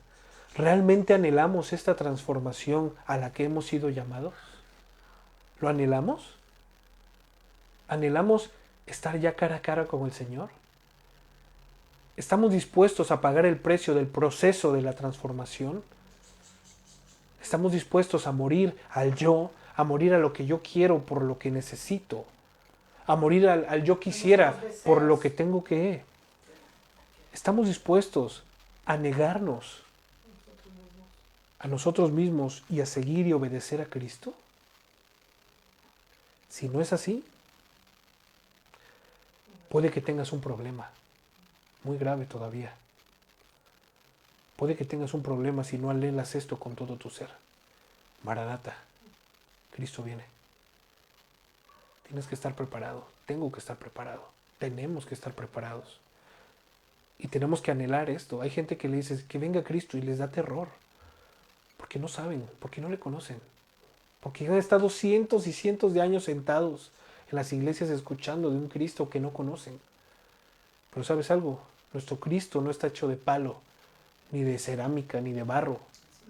¿Realmente anhelamos esta transformación a la que hemos sido llamados? ¿Lo anhelamos? ¿Anhelamos estar ya cara a cara con el Señor? ¿Estamos dispuestos a pagar el precio del proceso de la transformación? ¿Estamos dispuestos a morir al yo, a morir a lo que yo quiero por lo que necesito? A morir al yo quisiera por lo que tengo que. ¿Estamos dispuestos a negarnos a nosotros mismos y a seguir y obedecer a Cristo? Si no es así, puede que tengas un problema muy grave todavía. Puede que tengas un problema si no anhelas esto con todo tu ser. Maranata, Cristo viene. Tienes que estar preparado, tengo que estar preparado, tenemos que estar preparados. Y tenemos que anhelar esto. Hay gente que le dice que venga Cristo y les da terror. Porque no saben, porque no le conocen. Porque han estado cientos y cientos de años sentados en las iglesias escuchando de un Cristo que no conocen. Pero ¿sabes algo? Nuestro Cristo no está hecho de palo, ni de cerámica, ni de barro.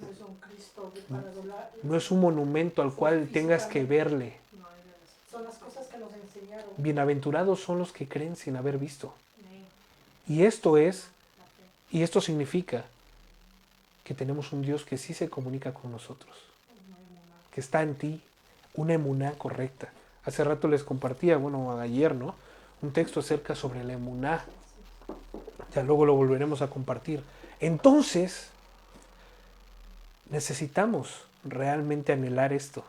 No es un Cristo para doblar. No es un monumento al cual tengas que verle. Son las cosas que nos enseñaron. Bienaventurados son los que creen sin haber visto. Y esto significa que tenemos un Dios que sí se comunica con nosotros, que está en ti, una emuná correcta. Hace rato les compartía, ayer, ¿no? Un texto acerca sobre la emuná. Ya luego lo volveremos a compartir. Entonces, necesitamos realmente anhelar esto.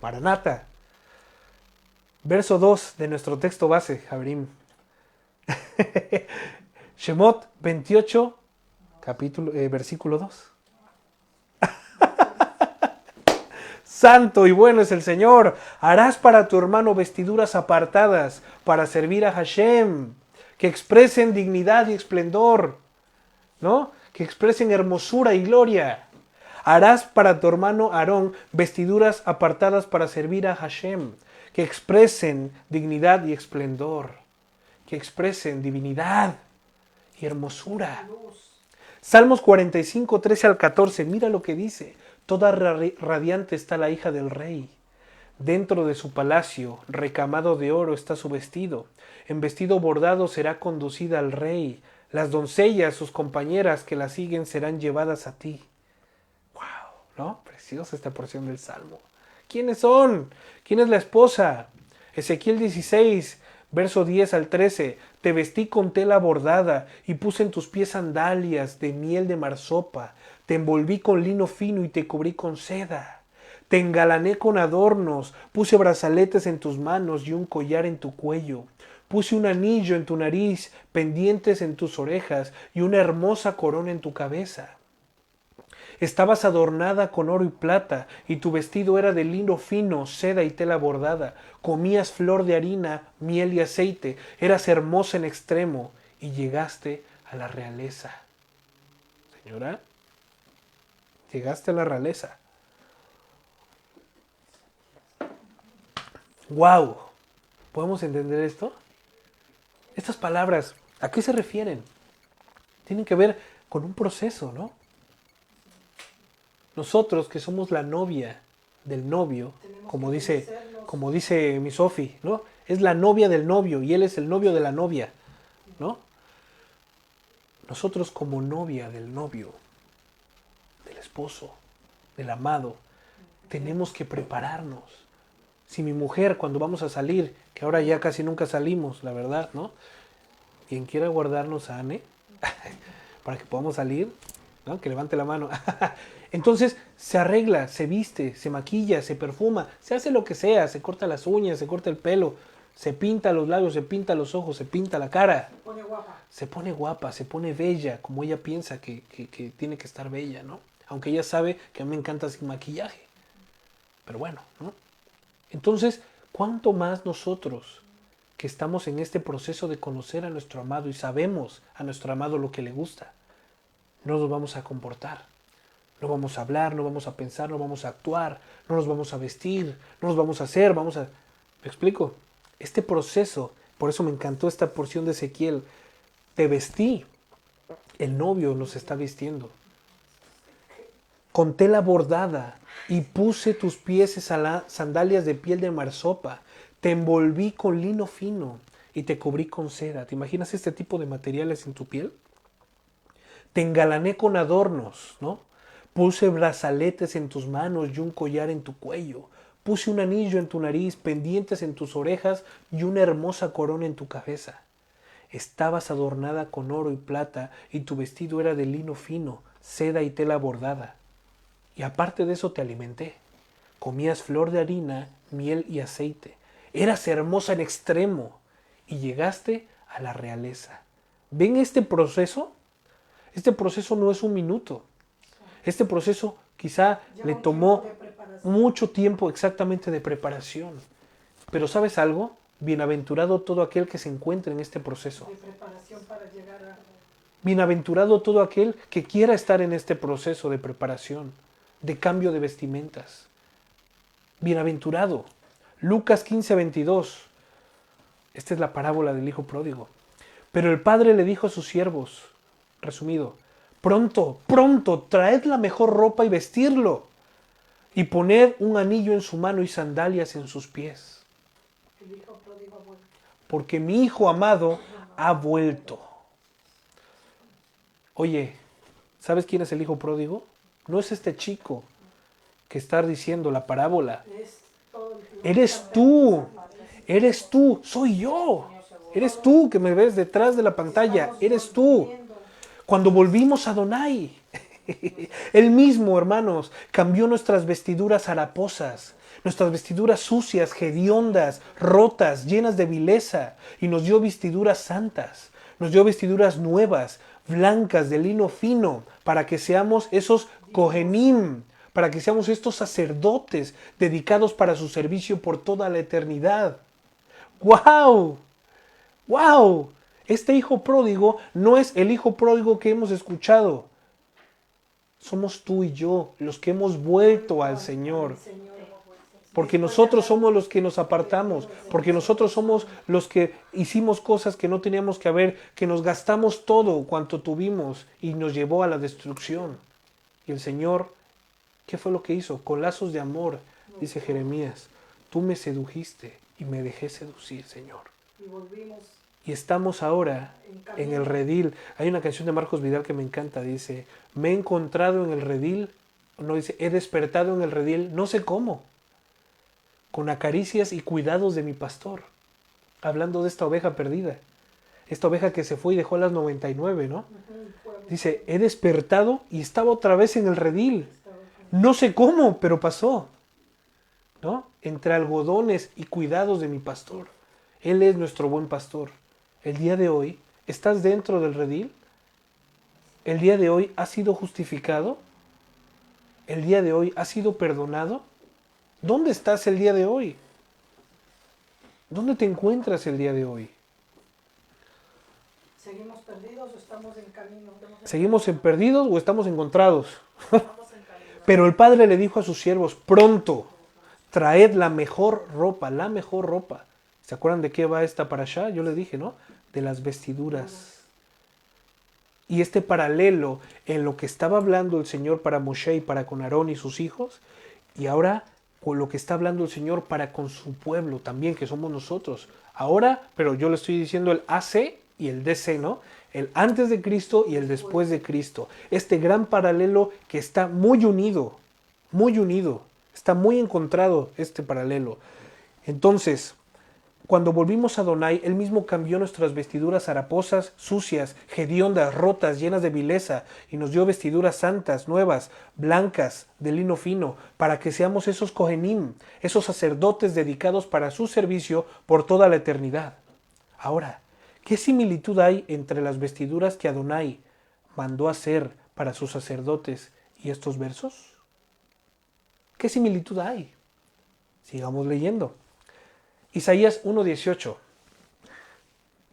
Maranata. Verso 2 de nuestro texto base, Jabrim. Shemot 28, versículo 2. Santo y bueno es el Señor. Harás para tu hermano vestiduras apartadas para servir a Hashem, que expresen dignidad y esplendor, ¿no? Que expresen hermosura y gloria. Harás para tu hermano Aarón vestiduras apartadas para servir a Hashem, que expresen dignidad y esplendor, que expresen divinidad y hermosura. Salmos 45, 13 al 14, mira lo que dice. Toda radiante está la hija del rey. Dentro de su palacio, recamado de oro está su vestido. En vestido bordado será conducida al rey. Las doncellas, sus compañeras que la siguen, serán llevadas a ti. ¡Wow! ¿No? Preciosa esta porción del Salmo. ¿Quiénes son? ¿Quién es la esposa? Ezequiel 16, verso 10 al 13. Te vestí con tela bordada y puse en tus pies sandalias de miel de marsopa. Te envolví con lino fino y te cubrí con seda. Te engalané con adornos, puse brazaletes en tus manos y un collar en tu cuello. Puse un anillo en tu nariz, pendientes en tus orejas y una hermosa corona en tu cabeza. Estabas adornada con oro y plata, y tu vestido era de lino fino, seda y tela bordada. Comías flor de harina, miel y aceite. Eras hermosa en extremo, y llegaste a la realeza. Señora, llegaste a la realeza. ¡Wow! ¿Podemos entender esto? Estas palabras, ¿a qué se refieren? Tienen que ver con un proceso, ¿no? Nosotros que somos la novia del novio, como dice mi Sofi, ¿no? Es la novia del novio y él es el novio de la novia, ¿no? Nosotros como novia del novio, del esposo, del amado, tenemos que prepararnos. Si mi mujer, cuando vamos a salir, que ahora ya casi nunca salimos, la verdad, ¿no? Quien quiera guardarnos a Anne, para que podamos salir, ¿no? Que levante la mano. Entonces se arregla, se viste, se maquilla, se perfuma, se hace lo que sea, se corta las uñas, se corta el pelo, se pinta los labios, se pinta los ojos, se pinta la cara. Se pone guapa. Se pone guapa, se pone bella, como ella piensa que tiene que estar bella, ¿no? Aunque ella sabe que a mí me encanta sin maquillaje. Pero bueno, ¿no? Entonces, ¿cuánto más nosotros que estamos en este proceso de conocer a nuestro amado y sabemos a nuestro amado lo que le gusta, no nos vamos a comportar? No vamos a hablar, no vamos a pensar, no vamos a actuar, no nos vamos a vestir, no nos vamos a hacer, ¿Me explico? Este proceso, por eso me encantó esta porción de Ezequiel. Te vestí, el novio nos está vistiendo, con tela bordada, y puse tus pies sandalias de piel de marsopa. Te envolví con lino fino y te cubrí con seda. ¿Te imaginas este tipo de materiales en tu piel? Te engalané con adornos, ¿no? Puse brazaletes en tus manos y un collar en tu cuello. Puse un anillo en tu nariz, pendientes en tus orejas y una hermosa corona en tu cabeza. Estabas adornada con oro y plata y tu vestido era de lino fino, seda y tela bordada. Y aparte de eso te alimenté. Comías flor de harina, miel y aceite. Eras hermosa en extremo y llegaste a la realeza. ¿Ven este proceso? Este proceso no es un minuto. Este proceso quizá le tomó mucho tiempo exactamente de preparación. Pero ¿sabes algo? Bienaventurado todo aquel que se encuentre en este proceso. De preparación para llegar a... Bienaventurado todo aquel que quiera estar en este proceso de preparación, de cambio de vestimentas. Bienaventurado. Lucas 15, 22. Esta es la parábola del hijo pródigo. Pero el padre le dijo a sus siervos, resumido, pronto, pronto, traed la mejor ropa y vestirlo, y poned un anillo en su mano y sandalias en sus pies. El hijo pródigo ha vuelto. Porque mi hijo amado ha vuelto. Oye, ¿sabes quién es el hijo pródigo? No es este chico que está diciendo la parábola. Es todo el Eres tú, soy yo. Eres tú que me ves detrás de la pantalla, eres tú. Cuando volvimos a Adonai, Él mismo, hermanos, cambió nuestras vestiduras haraposas, nuestras vestiduras sucias, hediondas, rotas, llenas de vileza, y nos dio vestiduras santas, nos dio vestiduras nuevas, blancas, de lino fino, para que seamos esos kohenim, para que seamos estos sacerdotes dedicados para su servicio por toda la eternidad. ¡Wow! ¡Wow! Este hijo pródigo no es el hijo pródigo que hemos escuchado. Somos tú y yo los que hemos vuelto al Señor. Porque nosotros somos los que nos apartamos, porque nosotros somos los que hicimos cosas que no teníamos que haber, que nos gastamos todo cuanto tuvimos y nos llevó a la destrucción. Y el Señor, ¿qué fue lo que hizo? Con lazos de amor, dice Jeremías, tú me sedujiste y me dejé seducir, Señor. Y estamos ahora en el redil. Hay una canción de Marcos Vidal que me encanta, dice, me he encontrado en el redil, no dice, he despertado en el redil, no sé cómo, con acaricias y cuidados de mi pastor. Hablando de esta oveja perdida. Esta oveja que se fue y dejó las 99, ¿no? Dice, he despertado y estaba otra vez en el redil. No sé cómo, pero pasó. ¿No? Entre algodones y cuidados de mi pastor. Él es nuestro buen pastor. El día de hoy, ¿estás dentro del redil? ¿El día de hoy has sido justificado? ¿El día de hoy has sido perdonado? ¿Dónde estás el día de hoy? ¿Dónde te encuentras el día de hoy? ¿Seguimos perdidos o estamos en camino? ¿Seguimos en perdidos o estamos encontrados? Pero el Padre le dijo a sus siervos, pronto, traed la mejor ropa, la mejor ropa. ¿Se acuerdan de qué va esta parashá? Yo les dije, ¿no? De las vestiduras. Y este paralelo en lo que estaba hablando el Señor para Moshe y para con Aarón y sus hijos, y ahora con lo que está hablando el Señor para con su pueblo también, que somos nosotros. Ahora, pero yo le estoy diciendo el AC y el DC, ¿no? El antes de Cristo y el después de Cristo. Este gran paralelo que está muy unido, está muy encontrado este paralelo. Entonces, cuando volvimos a Adonai, Él mismo cambió nuestras vestiduras haraposas, sucias, hediondas, rotas, llenas de vileza, y nos dio vestiduras santas, nuevas, blancas, de lino fino, para que seamos esos kohenim, esos sacerdotes dedicados para su servicio por toda la eternidad. Ahora, ¿qué similitud hay entre las vestiduras que Adonai mandó hacer para sus sacerdotes y estos versos? ¿Qué similitud hay? Sigamos leyendo. Isaías 1.18.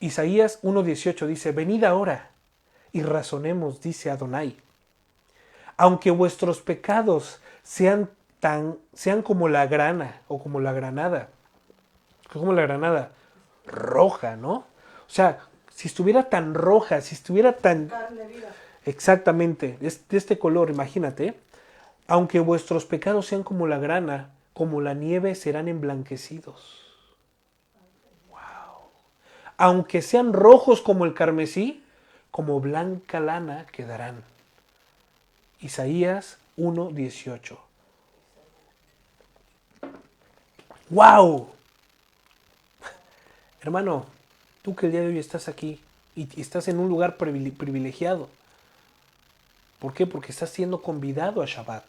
Isaías 1.18 dice, venid ahora y razonemos, dice Adonai. Aunque vuestros pecados sean como la grana o como la granada. Como la granada roja, ¿no? O sea, si estuviera tan roja, si estuviera tan... Carne viva. Exactamente, de este color, imagínate. Aunque vuestros pecados sean como la grana, como la nieve serán emblanquecidos. Aunque sean rojos como el carmesí, como blanca lana quedarán. Isaías 1:18. ¡Wow! Hermano, tú que el día de hoy estás aquí y estás en un lugar privilegiado. ¿Por qué? Porque estás siendo convidado a Shabbat.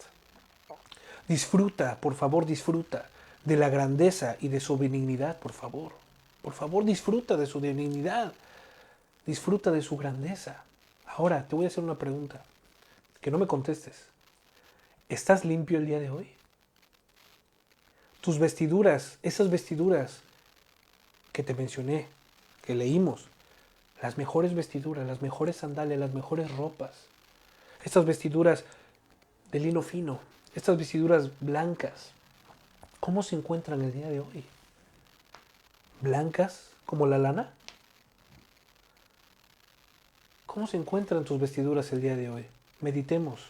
Disfruta, por favor, disfruta de la grandeza y de su benignidad, por favor. Por favor, disfruta de su divinidad. Disfruta de su grandeza. Ahora, te voy a hacer una pregunta. Que no me contestes. ¿Estás limpio el día de hoy? Tus vestiduras, esas vestiduras que te mencioné, que leímos, las mejores vestiduras, las mejores sandalias, las mejores ropas, estas vestiduras de lino fino, estas vestiduras blancas, ¿cómo se encuentran el día de hoy? ¿Blancas como la lana? ¿Cómo se encuentran tus vestiduras el día de hoy? Meditemos.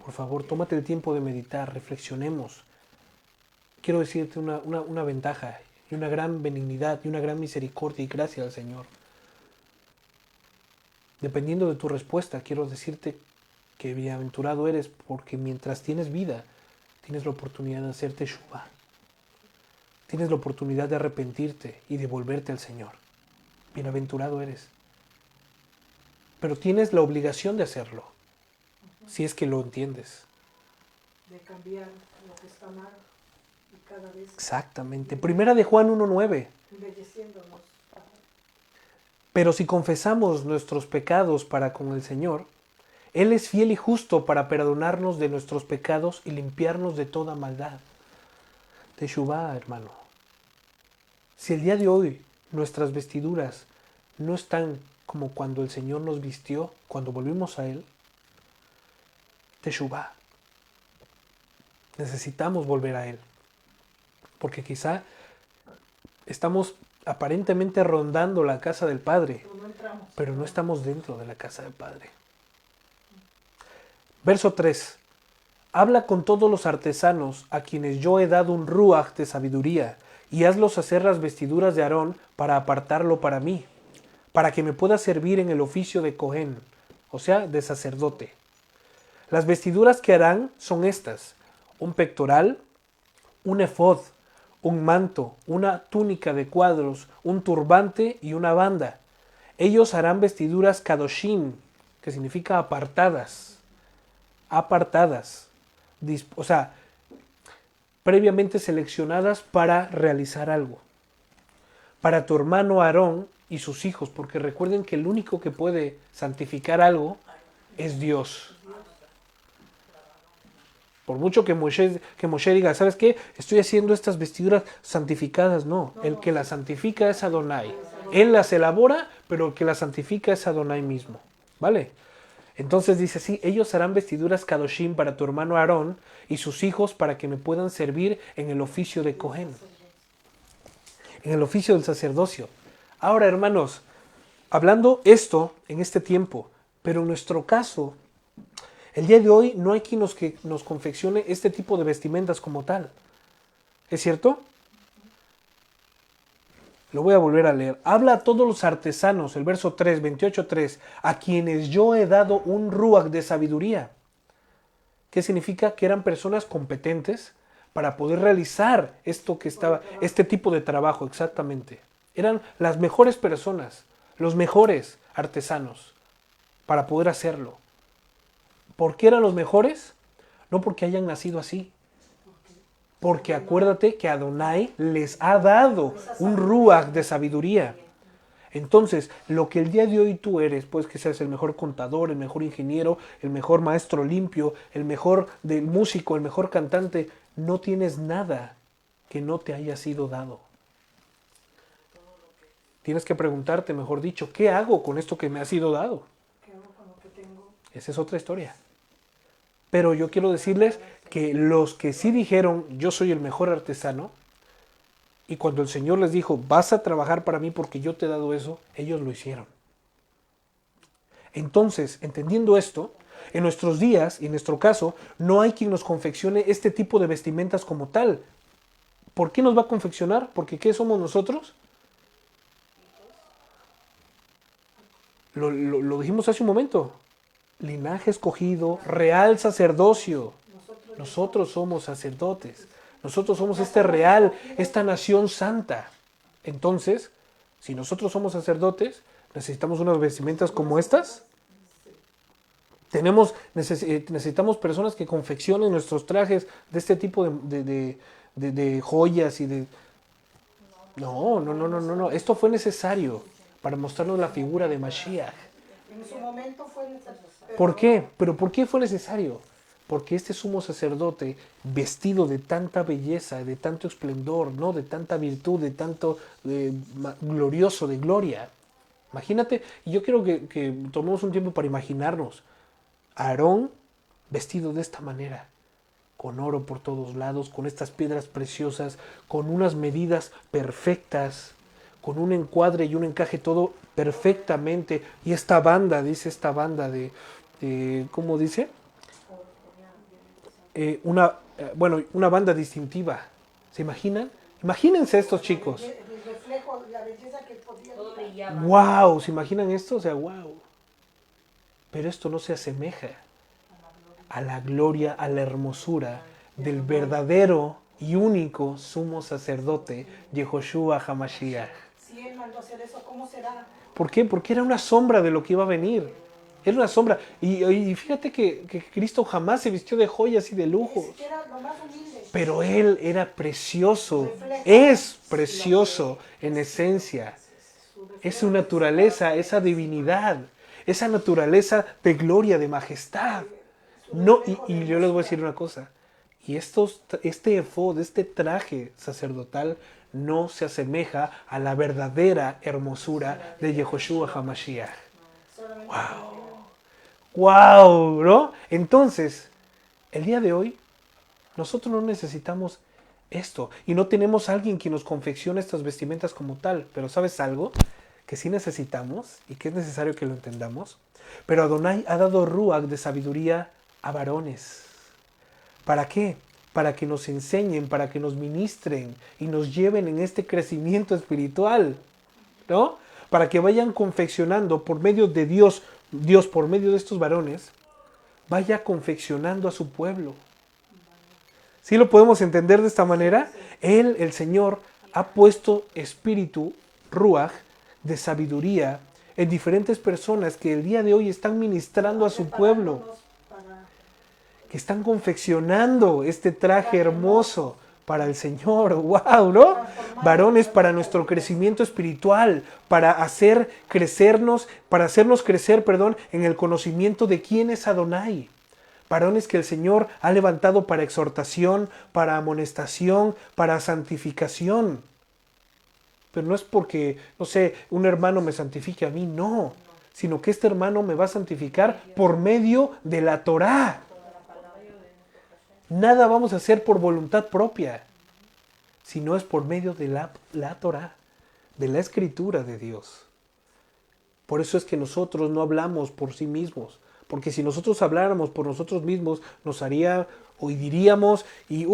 Por favor, tómate el tiempo de meditar, reflexionemos. Quiero decirte una ventaja y una gran benignidad y una gran misericordia y gracia al Señor. Dependiendo de tu respuesta, quiero decirte que bienaventurado eres porque mientras tienes vida, tienes la oportunidad de hacerte Teshuvah. Tienes la oportunidad de arrepentirte y de volverte al Señor. Bienaventurado eres. Pero tienes la obligación de hacerlo, si es que lo entiendes. De cambiar lo que está mal y cada vez Exactamente. Primera de Juan 1:9. embelleciéndonos. Pero si confesamos nuestros pecados para con el Señor, Él es fiel y justo para perdonarnos de nuestros pecados y limpiarnos de toda maldad. Teshuvá, hermano. Si el día de hoy nuestras vestiduras no están como cuando el Señor nos vistió, cuando volvimos a Él, Teshuvá. Necesitamos volver a Él. Porque quizá estamos aparentemente rondando la casa del Padre, pero no estamos dentro de la casa del Padre. Verso 3. Habla con todos los artesanos a quienes yo he dado un ruaj de sabiduría, y hazlos hacer las vestiduras de Aarón para apartarlo para mí, para que me pueda servir en el oficio de Cohen, o sea, de sacerdote. Las vestiduras que harán son estas: un pectoral, un efod, un manto, una túnica de cuadros, un turbante y una banda. Ellos harán vestiduras kadoshim, que significa apartadas. Apartadas. O sea, previamente seleccionadas para realizar algo. Para tu hermano Aarón y sus hijos, porque recuerden que el único que puede santificar algo es Dios. Por mucho que Moshe diga, ¿sabes qué? Estoy haciendo estas vestiduras santificadas. No, el que las santifica es Adonai. Él las elabora, pero el que las santifica es Adonai mismo. ¿Vale? Entonces dice así: ellos harán vestiduras kadoshim para tu hermano Aarón y sus hijos para que me puedan servir en el oficio de Cohen, en el oficio del sacerdocio. Ahora, hermanos, hablando esto en este tiempo, pero en nuestro caso, el día de hoy no hay quien nos confeccione este tipo de vestimentas como tal. ¿Es cierto? Lo voy a volver a leer. Habla a todos los artesanos, el verso 3, 28:3, a quienes yo he dado un ruach de sabiduría. ¿Qué significa? Que eran personas competentes para poder realizar este tipo de trabajo, exactamente. Eran las mejores personas, los mejores artesanos para poder hacerlo. ¿Por qué eran los mejores? No porque hayan nacido así. Porque acuérdate que Adonai les ha dado un ruach de sabiduría. Entonces, lo que el día de hoy tú eres, pues que seas el mejor contador, el mejor ingeniero, el mejor maestro limpio, el mejor músico, el mejor cantante, no tienes nada que no te haya sido dado. Tienes que preguntarte, mejor dicho, ¿qué hago con esto que me ha sido dado? ¿Qué hago con lo que tengo? Esa es otra historia. Pero yo quiero decirles que los que sí dijeron, yo soy el mejor artesano, y cuando el Señor les dijo, vas a trabajar para mí porque yo te he dado eso, ellos lo hicieron. Entonces, entendiendo esto, en nuestros días, y en nuestro caso, no hay quien nos confeccione este tipo de vestimentas como tal. ¿Por qué nos va a confeccionar? Porque ¿qué somos nosotros? Lo dijimos hace un momento. Linaje escogido, real sacerdocio. Nosotros somos sacerdotes. Nosotros somos este real, esta nación santa. Entonces, si nosotros somos sacerdotes, necesitamos unas vestimentas como estas. Necesitamos personas que confeccionen nuestros trajes de este tipo de joyas y de... No. Esto fue necesario para mostrarnos la figura de Mashiach. En su momento fue necesario. ¿Por qué? ¿Pero por qué fue necesario? Porque este sumo sacerdote, vestido de tanta belleza, de tanto esplendor, ¿no? De tanta virtud, de tanto glorioso, de gloria. Imagínate, y yo quiero que tomemos un tiempo para imaginarnos a Aarón vestido de esta manera, con oro por todos lados, con estas piedras preciosas, con unas medidas perfectas, con un encuadre y un encaje todo perfectamente. Y esta banda, dice esta banda de ¿cómo dice? Una banda distintiva. ¿Se imaginan? Imagínense estos chicos. El reflejo, la belleza que podía dar. ¡Wow! ¿Se imaginan esto? O sea, ¡wow! Pero esto no se asemeja a la gloria, a la hermosura del verdadero y único sumo sacerdote, Yehoshua HaMashiach. Si él mandó hacer eso, ¿cómo será? ¿Por qué? Porque era una sombra de lo que iba a venir. Era una sombra. Y fíjate que Cristo jamás se vistió de joyas y de lujos. Era lo más humilde. Pero Él era precioso. Es precioso en esencia. Es su naturaleza, esa divinidad. esa naturaleza de gloria, de majestad. No, y yo les voy a decir una cosa. Y este efod, este traje sacerdotal, no se asemeja a la verdadera hermosura de Yehoshua HaMashiach. ¡Wow! ¿No? Entonces, el día de hoy, nosotros no necesitamos esto. Y no tenemos a alguien que nos confeccione estas vestimentas como tal. Pero ¿sabes algo? Que sí necesitamos y que es necesario que lo entendamos. Pero Adonai ha dado ruach de sabiduría a varones. ¿Para qué? Para que nos enseñen, para que nos ministren y nos lleven en este crecimiento espiritual, ¿no? Para que vayan confeccionando por medio de Dios por medio de estos varones, vaya confeccionando a su pueblo. ¿Sí lo podemos entender de esta manera? Él, el Señor, ha puesto espíritu, ruach, de sabiduría en diferentes personas que el día de hoy están ministrando a su pueblo, que están confeccionando este traje hermoso para el Señor. ¡Wow! ¿No? Varones para nuestro crecimiento espiritual, para hacernos crecer, en el conocimiento de quién es Adonai. Varones que el Señor ha levantado para exhortación, para amonestación, para santificación. Pero no es porque, no sé, un hermano me santifique a mí, no. Sino que este hermano me va a santificar por medio de la Torá. Nada vamos a hacer por voluntad propia, sino es por medio de la Torá, de la Escritura de Dios. Por eso es que nosotros no hablamos por sí mismos, porque si nosotros habláramos por nosotros mismos, nos haría, o diríamos, y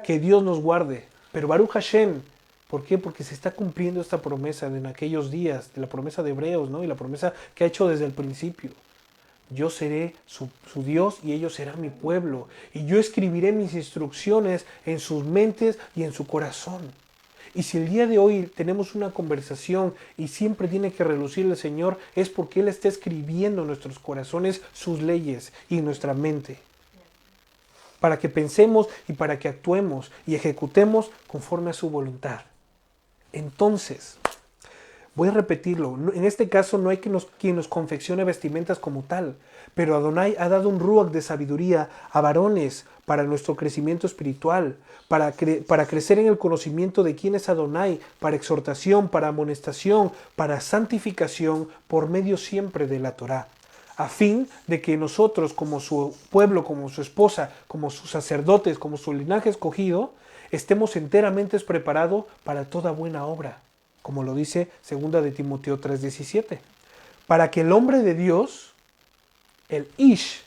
que Dios nos guarde. Pero Baruch Hashem, ¿por qué? Porque se está cumpliendo esta promesa en aquellos días, de la promesa de Hebreos, ¿no? Y la promesa que ha hecho desde el principio. Yo seré su Dios y ellos serán mi pueblo. Y yo escribiré mis instrucciones en sus mentes y en su corazón. Y si el día de hoy tenemos una conversación y siempre tiene que relucir el Señor, es porque Él está escribiendo en nuestros corazones sus leyes y en nuestra mente. Para que pensemos y para que actuemos y ejecutemos conforme a su voluntad. Entonces, voy a repetirlo, en este caso no hay quien nos confeccione vestimentas como tal, pero Adonai ha dado un ruach de sabiduría a varones para nuestro crecimiento espiritual, para crecer en el conocimiento de quién es Adonai, para exhortación, para amonestación, para santificación, por medio siempre de la Torá, a fin de que nosotros como su pueblo, como su esposa, como sus sacerdotes, como su linaje escogido, estemos enteramente preparados para toda buena obra. Como lo dice 2 de Timoteo 3:17. Para que el hombre de Dios, el Ish,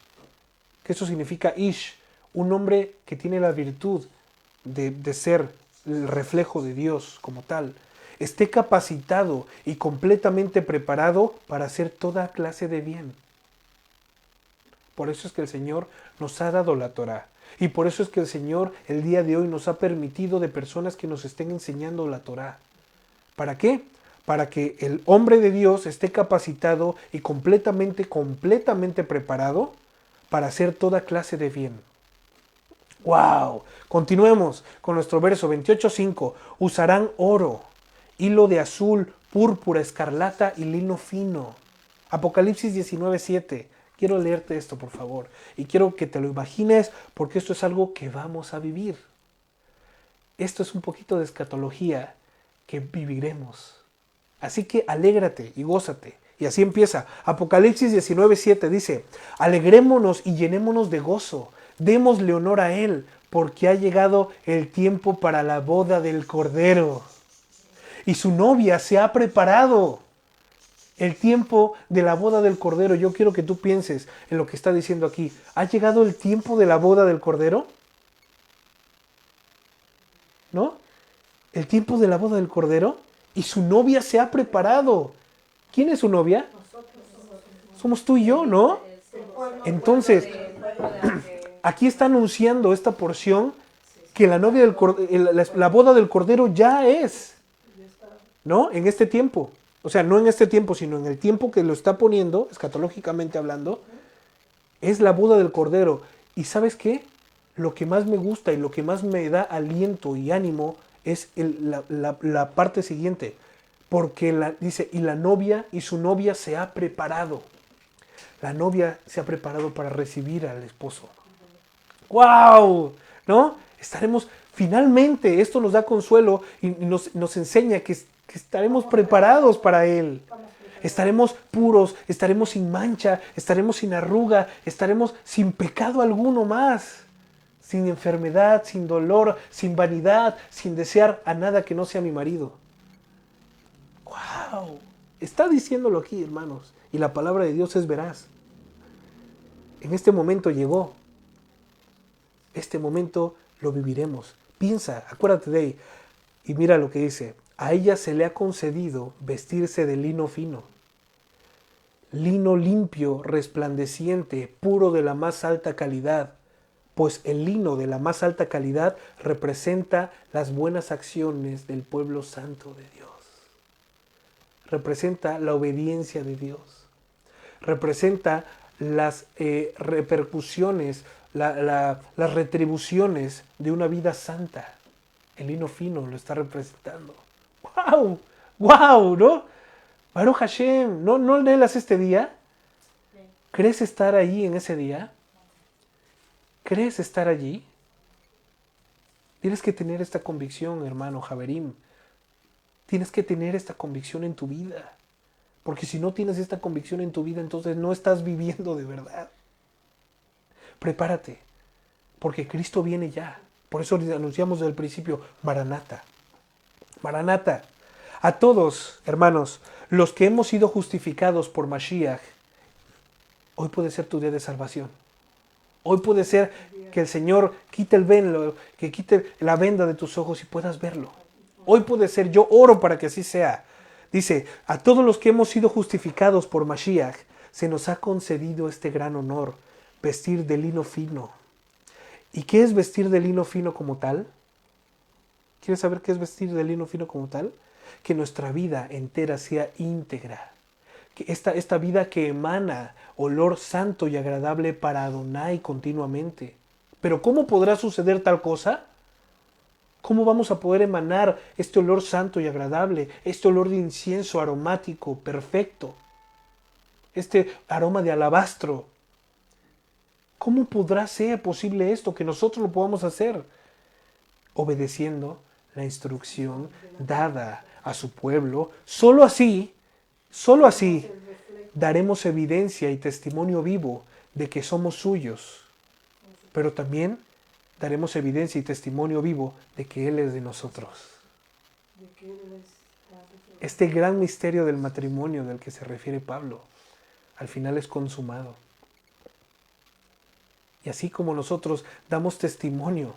que eso significa Ish, un hombre que tiene la virtud de ser el reflejo de Dios como tal, esté capacitado y completamente preparado para hacer toda clase de bien. Por eso es que el Señor nos ha dado la Torá. Y por eso es que el Señor el día de hoy nos ha permitido de personas que nos estén enseñando la Torá. ¿Para qué? Para que el hombre de Dios esté capacitado y completamente preparado para hacer toda clase de bien. ¡Wow! Continuemos con nuestro verso 28:5. Usarán oro, hilo de azul, púrpura, escarlata y lino fino. Apocalipsis 19:7. Quiero leerte esto, por favor. Y quiero que te lo imagines porque esto es algo que vamos a vivir. Esto es un poquito de escatología que viviremos. Así que alégrate y gózate. Y así empieza. Apocalipsis 19:7 dice: alegrémonos y llenémonos de gozo. Démosle honor a Él, porque ha llegado el tiempo para la boda del Cordero. Y su novia se ha preparado. El tiempo de la boda del Cordero. Yo quiero que tú pienses en lo que está diciendo aquí. ¿Ha llegado el tiempo de la boda del Cordero? ¿No? El tiempo de la boda del Cordero y su novia se ha preparado. ¿Quién es su novia? Somos tú y yo, ¿no? Entonces, aquí está anunciando esta porción que la novia la boda del Cordero ya es, ¿no? En este tiempo. O sea, no en este tiempo, sino en el tiempo que lo está poniendo, escatológicamente hablando, es la boda del Cordero. ¿Y sabes qué? Lo que más me gusta y lo que más me da aliento y ánimo es la parte siguiente. Porque dice, y la novia y su novia se ha preparado. La novia se ha preparado para recibir al esposo. ¡Wow! ¿No? Estaremos, finalmente, esto nos da consuelo y nos enseña que estaremos preparados para Él. Estaremos puros, estaremos sin mancha, estaremos sin arruga, estaremos sin pecado alguno más. Sin enfermedad, sin dolor, sin vanidad, sin desear a nada que no sea mi marido. ¡Wow! Está diciéndolo aquí, hermanos. Y la palabra de Dios es veraz. En este momento llegó. Este momento lo viviremos. Piensa, acuérdate de ahí. Y mira lo que dice. A ella se le ha concedido vestirse de lino fino. Lino limpio, resplandeciente, puro de la más alta calidad. Pues el lino de la más alta calidad representa las buenas acciones del pueblo santo de Dios. Representa la obediencia de Dios. Representa las repercusiones, las retribuciones de una vida santa. El lino fino lo está representando. ¡Wow! ¡Wow! ¿No? Baruch Hashem, ¿no anhelas este día? ¿Crees estar ahí en ese día? ¿Crees estar allí? Tienes que tener esta convicción, hermano Javerim. Tienes que tener esta convicción en tu vida. Porque si no tienes esta convicción en tu vida, entonces no estás viviendo de verdad. Prepárate, porque Cristo viene ya. Por eso anunciamos desde el principio, Maranata. Maranata. A todos, hermanos, los que hemos sido justificados por Mashiach, hoy puede ser tu día de salvación. Hoy puede ser que el Señor quite el velo, que quite la venda de tus ojos y puedas verlo. Hoy puede ser, yo oro para que así sea. Dice, a todos los que hemos sido justificados por Mashiach, se nos ha concedido este gran honor, vestir de lino fino. ¿Y qué es vestir de lino fino como tal? ¿Quieres saber qué es vestir de lino fino como tal? Que nuestra vida entera sea íntegra. Que esta vida que emana olor santo y agradable para Adonai continuamente. Pero ¿cómo podrá suceder tal cosa? ¿Cómo vamos a poder emanar este olor santo y agradable? Este olor de incienso aromático, perfecto. Este aroma de alabastro. ¿Cómo podrá ser posible esto, que nosotros lo podamos hacer? Obedeciendo la instrucción dada a su pueblo. Solo así daremos evidencia y testimonio vivo de que somos suyos. Pero también daremos evidencia y testimonio vivo de que Él es de nosotros. Este gran misterio del matrimonio del que se refiere Pablo, al final es consumado. Y así como nosotros damos testimonio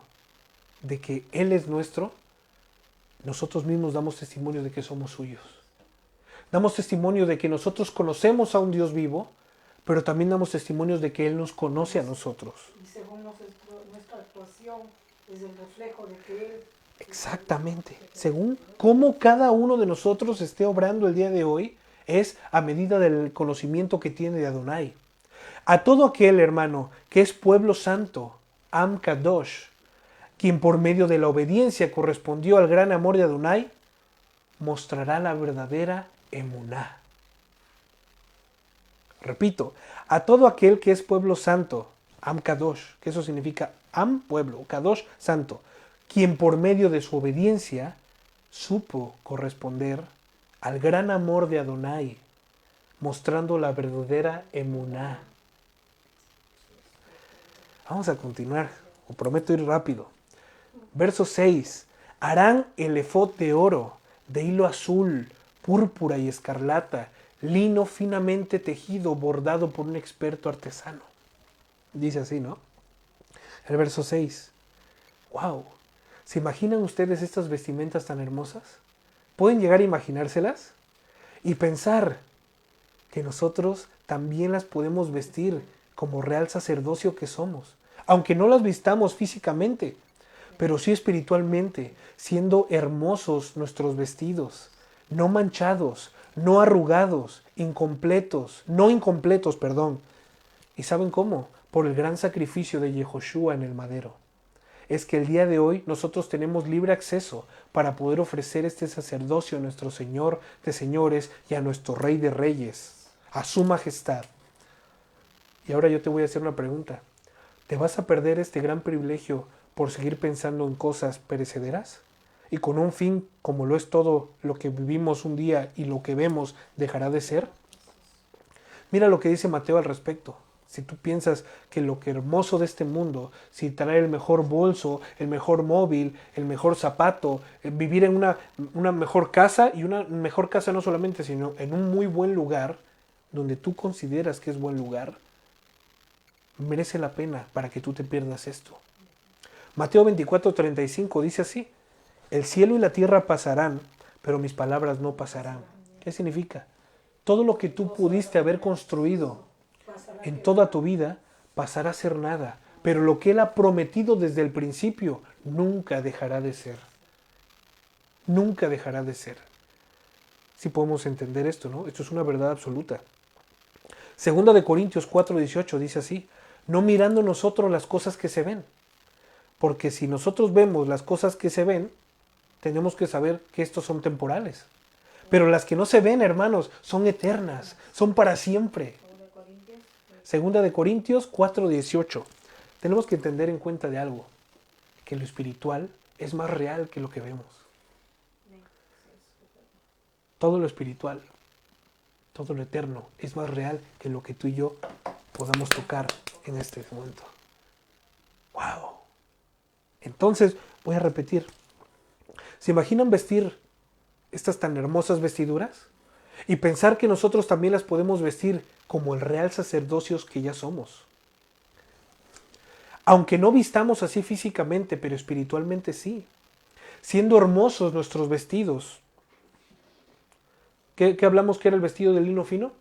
de que Él es nuestro, nosotros mismos damos testimonio de que somos suyos. Damos testimonio de que nosotros conocemos a un Dios vivo, pero también damos testimonios de que Él nos conoce a nosotros. Y según nuestra actuación es el reflejo de que Él... Exactamente. Según cómo cada uno de nosotros esté obrando el día de hoy, es a medida del conocimiento que tiene de Adonai. A todo aquel, hermano, que es pueblo santo, Am Kadosh, quien por medio de la obediencia correspondió al gran amor de Adonai, mostrará la verdadera emuná. Repito, a todo aquel que es pueblo santo, Am Kadosh, que eso significa Am, pueblo, Kadosh, santo, quien por medio de su obediencia supo corresponder al gran amor de Adonai, mostrando la verdadera emuná. Vamos a continuar, os prometo ir rápido. Verso 6. Harán el efod de oro, de hilo azul, púrpura y escarlata, lino finamente tejido, bordado por un experto artesano. Dice así, ¿no? El verso 6. ¡Wow! ¿Se imaginan ustedes estas vestimentas tan hermosas? ¿Pueden llegar a imaginárselas? Y pensar que nosotros también las podemos vestir como real sacerdocio que somos. Aunque no las vistamos físicamente, pero sí espiritualmente, siendo hermosos nuestros vestidos, no manchados, no arrugados, no incompletos, perdón. ¿Y saben cómo? Por el gran sacrificio de Yehoshua en el madero. es que el día de hoy nosotros tenemos libre acceso para poder ofrecer este sacerdocio a nuestro Señor de señores y a nuestro Rey de reyes, a su majestad. Y ahora yo te voy a hacer una pregunta. ¿Te vas a perder este gran privilegio por seguir pensando en cosas perecederas? Y con un fin como lo es todo lo que vivimos un día y lo que vemos dejará de ser. Mira lo que dice Mateo al respecto. Si tú piensas que lo que hermoso de este mundo, si traer el mejor bolso, el mejor móvil, el mejor zapato, vivir en una mejor casa, y una mejor casa no solamente, sino en un muy buen lugar, donde tú consideras que es buen lugar, merece la pena para que tú te pierdas esto. Mateo 24:35 dice así: el cielo y la tierra pasarán, pero mis palabras no pasarán. ¿Qué significa? Todo lo que tú pudiste haber construido en toda tu vida pasará a ser nada, pero lo que Él ha prometido desde el principio nunca dejará de ser. Nunca dejará de ser. Si podemos entender esto, ¿no? Esto es una verdad absoluta. Segunda de Corintios 4:18 dice así: no mirando nosotros las cosas que se ven, porque si nosotros vemos las cosas que se ven, tenemos que saber que estos son temporales. Pero las que no se ven, hermanos, son eternas, son para siempre. Segunda de Corintios 4:18. Tenemos que tener en cuenta de algo, que lo espiritual es más real que lo que vemos. Todo lo espiritual, todo lo eterno es más real que lo que tú y yo podamos tocar en este momento. ¡Wow! Entonces, voy a repetir. ¿Se imaginan vestir estas tan hermosas vestiduras? Y pensar que nosotros también las podemos vestir como el real sacerdocio que ya somos. Aunque no vistamos así físicamente, pero espiritualmente sí. Siendo hermosos nuestros vestidos. ¿Qué hablamos que era el vestido de lino fino?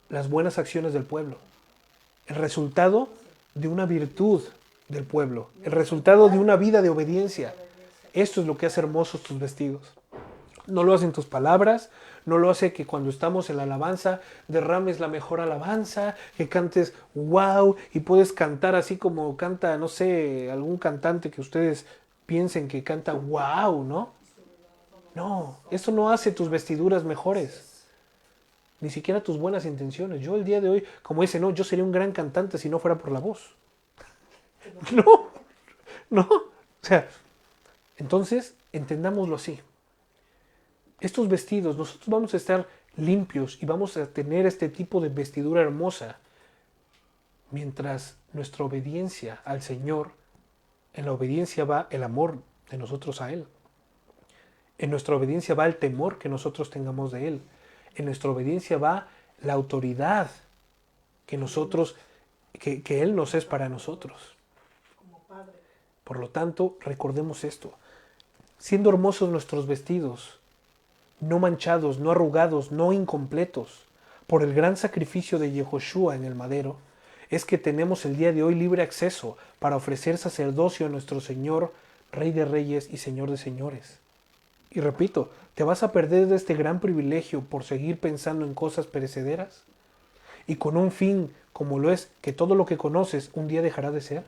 Las buenas acciones del pueblo. El resultado de una virtud del pueblo. El resultado de una vida de obediencia. Esto es lo que hace hermosos tus vestidos. No lo hacen tus palabras, no lo hace que cuando estamos en la alabanza derrames la mejor alabanza, que cantes wow, y puedes cantar así como canta, no sé, algún cantante que ustedes piensen que canta wow, ¿no? No, eso no hace tus vestiduras mejores, ni siquiera tus buenas intenciones. Yo el día de hoy, como dice, no, yo sería un gran cantante si no fuera por la voz. No, no, o sea, entonces entendámoslo así. Estos vestidos, nosotros vamos a estar limpios y vamos a tener este tipo de vestidura hermosa mientras nuestra obediencia al Señor, en la obediencia va el amor de nosotros a Él. En nuestra obediencia va el temor que nosotros tengamos de Él. En nuestra obediencia va la autoridad que nosotros, que Él nos es para nosotros. Por lo tanto, recordemos esto. Siendo hermosos nuestros vestidos, no manchados, no arrugados, no incompletos, por el gran sacrificio de Yehoshua en el madero, es que tenemos el día de hoy libre acceso para ofrecer sacerdocio a nuestro Señor, Rey de Reyes y Señor de Señores. Y repito, ¿te vas a perder de este gran privilegio por seguir pensando en cosas perecederas? Y con un fin como lo es que todo lo que conoces un día dejará de ser.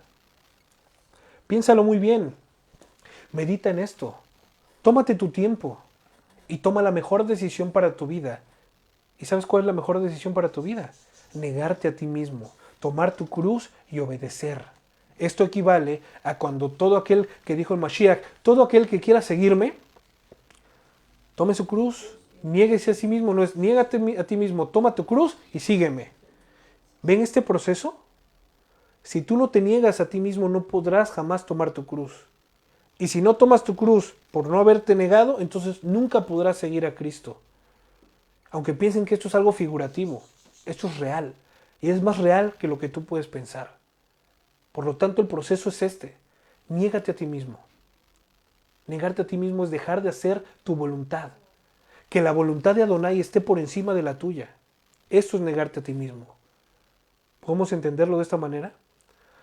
Piénsalo muy bien, medita en esto, tómate tu tiempo y toma la mejor decisión para tu vida. ¿Y sabes cuál es la mejor decisión para tu vida? Negarte a ti mismo, tomar tu cruz y obedecer. Esto equivale a cuando todo aquel que dijo el Mashiach, todo aquel que quiera seguirme, tome su cruz, niéguese a sí mismo, no es niégate a ti mismo, toma tu cruz y sígueme. ¿Ven este proceso? Si tú no te niegas a ti mismo, no podrás jamás tomar tu cruz. Y si no tomas tu cruz por no haberte negado, entonces nunca podrás seguir a Cristo. Aunque piensen que esto es algo figurativo, esto es real. Y es más real que lo que tú puedes pensar. Por lo tanto, el proceso es este. Niégate a ti mismo. Negarte a ti mismo es dejar de hacer tu voluntad. Que la voluntad de Adonai esté por encima de la tuya. Esto es negarte a ti mismo. ¿Podemos entenderlo de esta manera?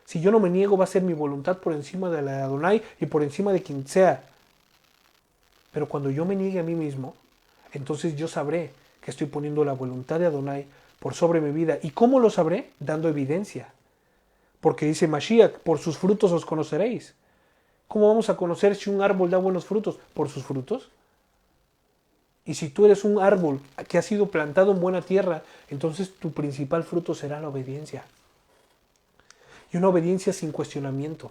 Si yo no me niego, va a ser mi voluntad por encima de la de Adonai y por encima de quien sea. Pero cuando yo me niegue a mí mismo, entonces yo sabré que estoy poniendo la voluntad de Adonai por sobre mi vida. ¿Y cómo lo sabré? Dando evidencia. Porque dice Mashiach, por sus frutos os conoceréis. ¿Cómo vamos a conocer si un árbol da buenos frutos? Por sus frutos. Y si tú eres un árbol que ha sido plantado en buena tierra, entonces tu principal fruto será la obediencia. Y una obediencia sin cuestionamiento.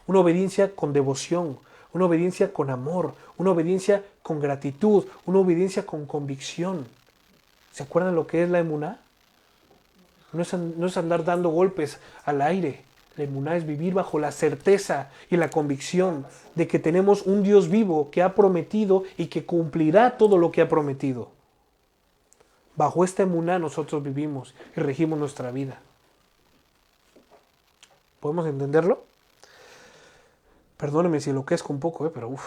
Una obediencia con devoción. Una obediencia con amor. Una obediencia con gratitud. Una obediencia con convicción. ¿Se acuerdan lo que es la emuná? No es andar dando golpes al aire. La emuná es vivir bajo la certeza y la convicción de que tenemos un Dios vivo que ha prometido y que cumplirá todo lo que ha prometido. Bajo esta emuná nosotros vivimos y regimos nuestra vida. ¿Podemos entenderlo? Perdóneme si enloquezco un poco, pero uff.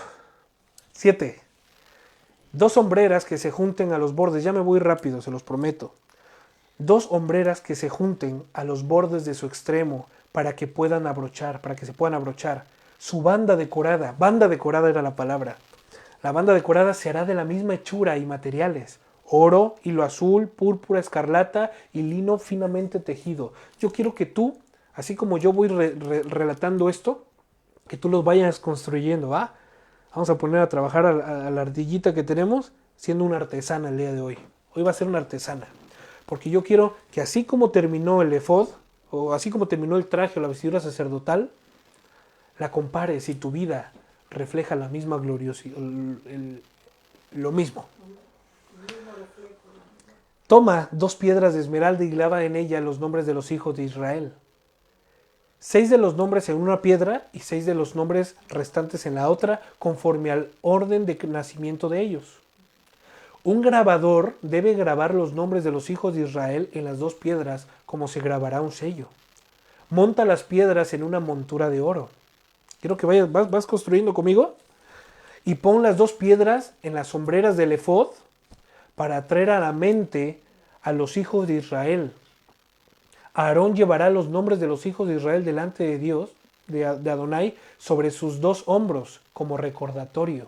7. 2 hombreras que se junten a los bordes. Ya me voy rápido, se los prometo. 2 hombreras que se junten a los bordes de su extremo para que puedan abrochar, para que se puedan abrochar. Su banda decorada era la palabra. La banda decorada se hará de la misma hechura y materiales. Oro, hilo azul, púrpura, escarlata y lino finamente tejido. Yo quiero que tú, así como yo voy relatando esto, que tú los vayas construyendo, ¿va? Vamos a poner a trabajar a la ardillita que tenemos, siendo una artesana el día de hoy. Hoy va a ser una artesana. Porque yo quiero que así como terminó el efod, o así como terminó el traje o la vestidura sacerdotal, la compares y tu vida refleja la misma gloriosidad, lo mismo. Toma 2 piedras de esmeralda y graba en ella los nombres de los hijos de Israel. 6 de los nombres en una piedra y 6 de los nombres restantes en la otra, conforme al orden de nacimiento de ellos. Un grabador debe grabar los nombres de los hijos de Israel en las 2 piedras, como se grabará un sello. Monta las piedras en una montura de oro. Quiero que vas construyendo conmigo. Y pon las 2 piedras en las sombreras del efod para atraer a la mente a los hijos de Israel. Aarón llevará los nombres de los hijos de Israel delante de Dios, de Adonai, sobre sus 2 hombros, como recordatorio.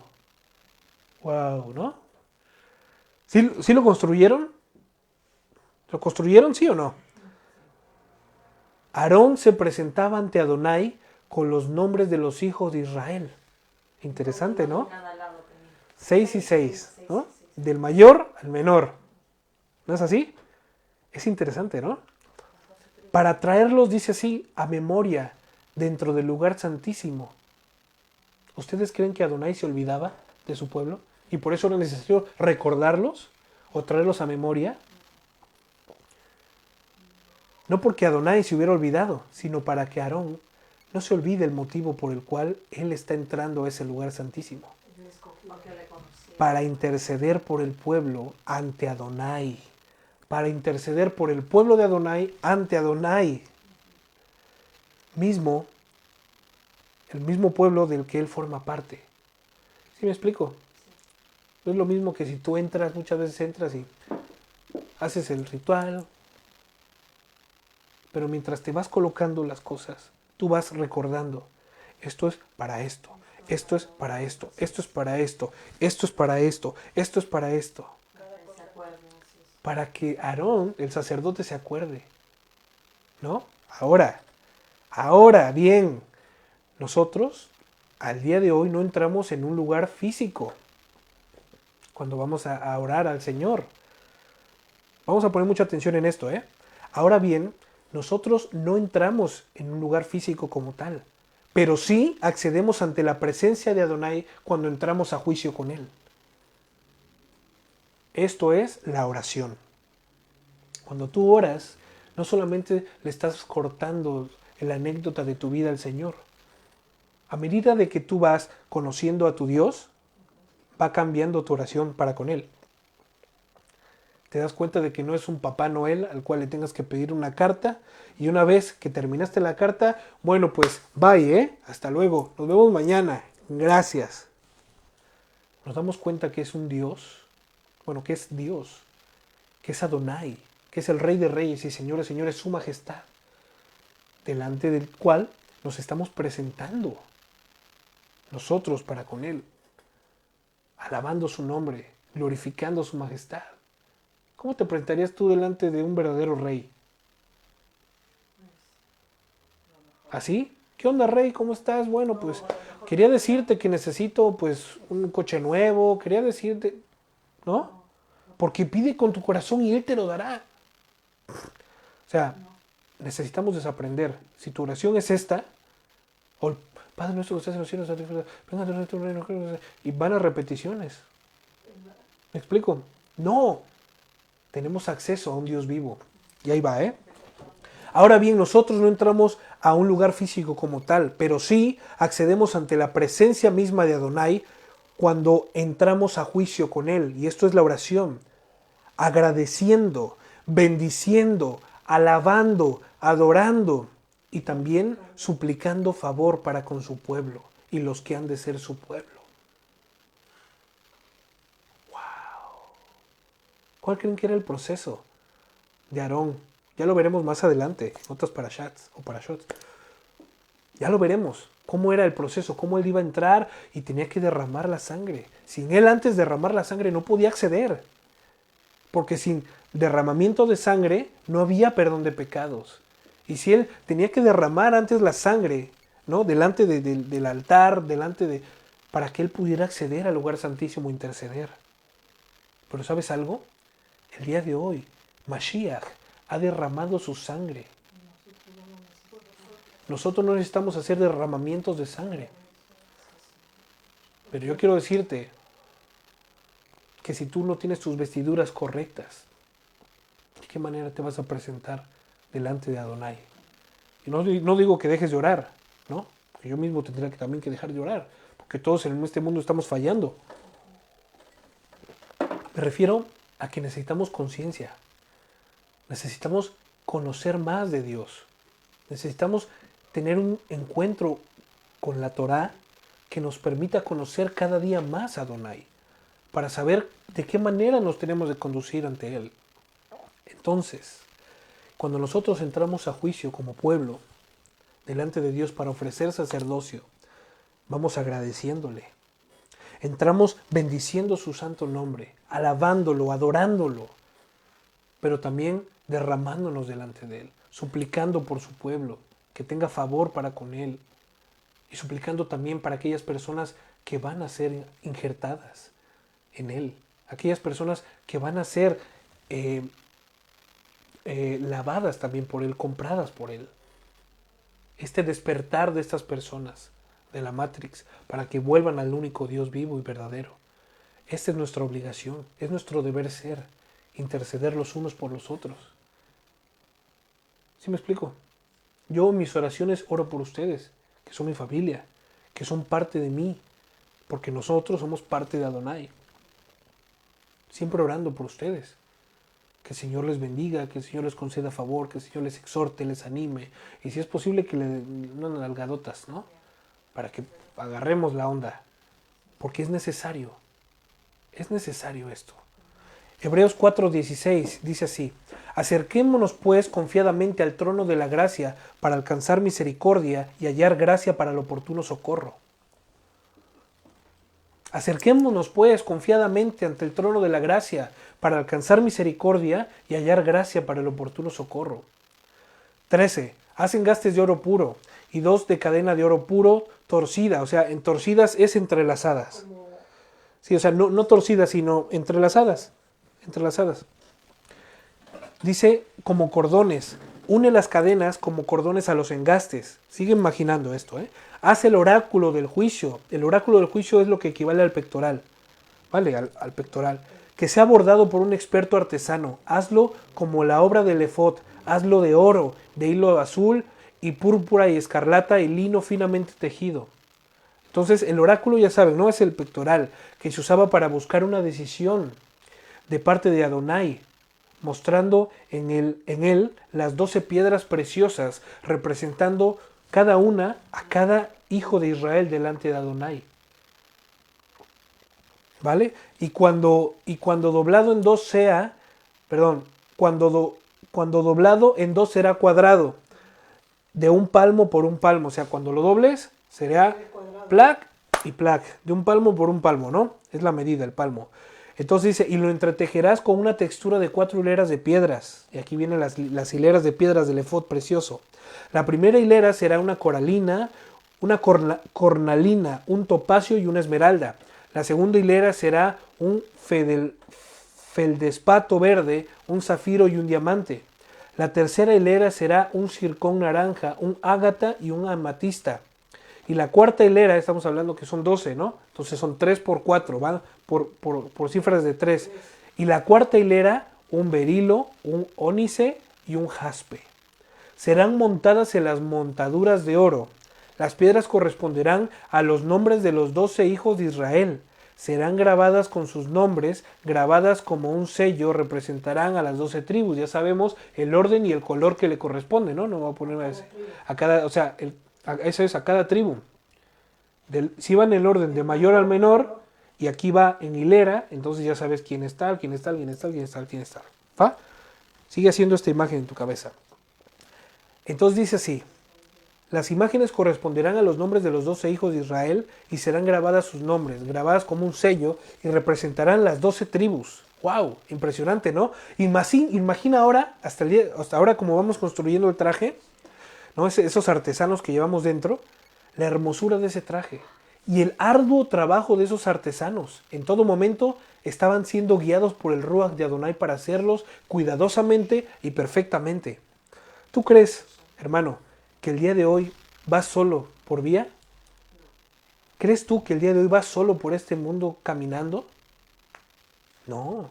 Wow, ¿no? ¿Sí lo construyeron? ¿Lo construyeron, sí o no? Aarón se presentaba ante Adonai con los nombres de los hijos de Israel. Interesante, ¿no? 6 y 6, ¿no? Del mayor al menor. ¿No es así? Es interesante, ¿no? Para traerlos, dice así, a memoria, dentro del lugar santísimo. ¿Ustedes creen que Adonai se olvidaba de su pueblo? Y por eso era necesario recordarlos o traerlos a memoria. No porque Adonai se hubiera olvidado, sino para que Aarón no se olvide el motivo por el cual él está entrando a ese lugar santísimo. Para interceder por el pueblo ante Adonai. Para interceder por el pueblo de Adonai ante Adonai. El mismo pueblo del que él forma parte. ¿Sí me explico? No es lo mismo que si tú entras, muchas veces entras y haces el ritual, pero mientras te vas colocando las cosas, tú vas recordando, esto es para esto, esto es para esto, esto es para esto, esto es para esto, esto es para esto. Para que Aarón, el sacerdote, se acuerde. ¿No? Ahora bien, nosotros al día de hoy no entramos en un lugar físico cuando vamos a orar al Señor. Vamos a poner mucha atención en esto, ¿eh? Ahora bien, nosotros no entramos en un lugar físico como tal, pero sí accedemos ante la presencia de Adonai cuando entramos a juicio con Él. Esto es la oración. Cuando tú oras, no solamente le estás cortando la anécdota de tu vida al Señor. A medida de que tú vas conociendo a tu Dios, va cambiando tu oración para con Él. Te das cuenta de que no es un Papá Noel al cual le tengas que pedir una carta y una vez que terminaste la carta, bueno, pues bye, hasta luego, nos vemos mañana, gracias. Nos damos cuenta que es un Dios, que es Dios, que es Adonai, que es el Rey de Reyes y Señores, Señores, su majestad, delante del cual nos estamos presentando nosotros para con Él, alabando su nombre, glorificando su majestad. ¿Cómo te presentarías tú delante de un verdadero rey? ¿Así? ¿Qué onda, Rey? ¿Cómo estás? Bueno, pues quería decirte que necesito pues un coche nuevo, quería decirte, ¿no? Porque pide con tu corazón y Él te lo dará. O sea, necesitamos desaprender. Si tu oración es esta, o el Padre nuestro que estás en los cielos, venga tu reino, y van a repeticiones. ¿Me explico? No, tenemos acceso a un Dios vivo. Y ahí va, ¿eh? Ahora bien, nosotros no entramos a un lugar físico como tal, pero sí accedemos ante la presencia misma de Adonai cuando entramos a juicio con Él. Y esto es la oración. Agradeciendo, bendiciendo, alabando, adorando y también suplicando favor para con su pueblo y los que han de ser su pueblo. ¿Cuál creen que era el proceso de Aarón? Ya lo veremos más adelante, en otras parashats o parashots. Ya lo veremos. Cómo era el proceso, cómo él iba a entrar y tenía que derramar la sangre. Sin él antes de derramar la sangre no podía acceder. Porque sin derramamiento de sangre no había perdón de pecados. Y si él tenía que derramar antes la sangre, ¿no? Delante del altar, para que él pudiera acceder al lugar santísimo e interceder. Pero ¿sabes algo? El día de hoy, Mashiach ha derramado su sangre. Nosotros no necesitamos hacer derramamientos de sangre. Pero yo quiero decirte que si tú no tienes tus vestiduras correctas, ¿de qué manera te vas a presentar delante de Adonai? Y no digo que dejes de orar, ¿no? Porque yo mismo tendría que también que dejar de orar, porque todos en este mundo estamos fallando. Me refiero a que necesitamos conciencia. Necesitamos conocer más de Dios. Necesitamos tener un encuentro con la Torá que nos permita conocer cada día más a Adonai, para saber de qué manera nos tenemos de conducir ante Él. Entonces, cuando nosotros entramos a juicio como pueblo, delante de Dios para ofrecer sacerdocio, vamos agradeciéndole. Entramos bendiciendo su santo nombre, alabándolo, adorándolo, pero también derramándonos delante de Él, suplicando por su pueblo, que tenga favor para con Él, y suplicando también para aquellas personas que van a ser injertadas en Él, aquellas personas que van a ser lavadas también por Él, compradas por Él. Este despertar de estas personas de la Matrix para que vuelvan al único Dios vivo y verdadero. Esta es nuestra obligación, es nuestro deber ser, interceder los unos por los otros. ¿Sí me explico? Yo en mis oraciones oro por ustedes, que son mi familia, que son parte de mí, porque nosotros somos parte de Adonai. Siempre orando por ustedes. Que el Señor les bendiga, que el Señor les conceda favor, que el Señor les exhorte, les anime. Y si es posible que le den unas nalgadotas, ¿no? Para que agarremos la onda. Porque es necesario. Es necesario esto. Hebreos 4:16 dice así: acerquémonos pues confiadamente al trono de la gracia para alcanzar misericordia y hallar gracia para el oportuno socorro. Acerquémonos pues confiadamente ante el trono de la gracia para alcanzar misericordia y hallar gracia para el oportuno socorro. 13. Haz engastes de oro puro y 2 de cadena de oro puro torcida, o sea, en torcidas es entrelazadas. Sí, o sea, no torcidas, sino entrelazadas. Entrelazadas. Dice como cordones. Une las cadenas como cordones a los engastes. Sigue imaginando esto, ¿eh? Haz el oráculo del juicio. El oráculo del juicio es lo que equivale al pectoral. ¿Vale? Al pectoral. Que sea bordado por un experto artesano. Hazlo como la obra del efod. Hazlo de oro, de hilo azul y púrpura y escarlata y lino finamente tejido. Entonces el oráculo, ya saben, no es el pectoral que se usaba para buscar una decisión de parte de Adonai, mostrando en él las 12 piedras preciosas, representando cada una a cada hijo de Israel delante de Adonai. ¿Vale? Y cuando doblado en dos sea, cuando doblado en dos será cuadrado, de un palmo por un palmo. O sea, cuando lo dobles, será plac y plac, de un palmo por un palmo, ¿no? Es la medida, el palmo. Entonces dice, y lo entretejerás con una textura de 4 hileras de piedras. Y aquí vienen las hileras de piedras del efod precioso. La primera hilera será una coralina, una cornalina, un topacio y una esmeralda. La segunda hilera será un feldespato verde, un zafiro y un diamante. La tercera hilera será un zircón naranja, un ágata y un amatista. Y la cuarta hilera, estamos hablando que son 12, ¿no? Entonces son 3 por 4, van por cifras de 3. Y la cuarta hilera, un berilo, un ónice y un jaspe. Serán montadas en las montaduras de oro. Las piedras corresponderán a los nombres de los 12 hijos de Israel. Serán grabadas con sus nombres, grabadas como un sello, representarán a las 12 tribus. Ya sabemos el orden y el color que le corresponde, ¿no? No voy a poner a cada, o sea, eso es a cada tribu. Si va en el orden de mayor al menor, y aquí va en hilera, entonces ya sabes quién es tal, quién es tal, quién es tal, quién es tal, quién es tal. ¿Va? Sigue haciendo esta imagen en tu cabeza. Entonces dice así: las imágenes corresponderán a los nombres de los 12 hijos de Israel y serán grabadas sus nombres, grabadas como un sello, y representarán las 12 tribus. ¡Wow! Impresionante, ¿no? Imagina ahora, hasta ahora como vamos construyendo el traje, ¿no? Esos artesanos que llevamos dentro, la hermosura de ese traje y el arduo trabajo de esos artesanos. En todo momento estaban siendo guiados por el Ruach de Adonai para hacerlos cuidadosamente y perfectamente. ¿Tú crees, hermano, que el día de hoy vas solo por vía? ¿Crees tú que el día de hoy vas solo por este mundo caminando? No.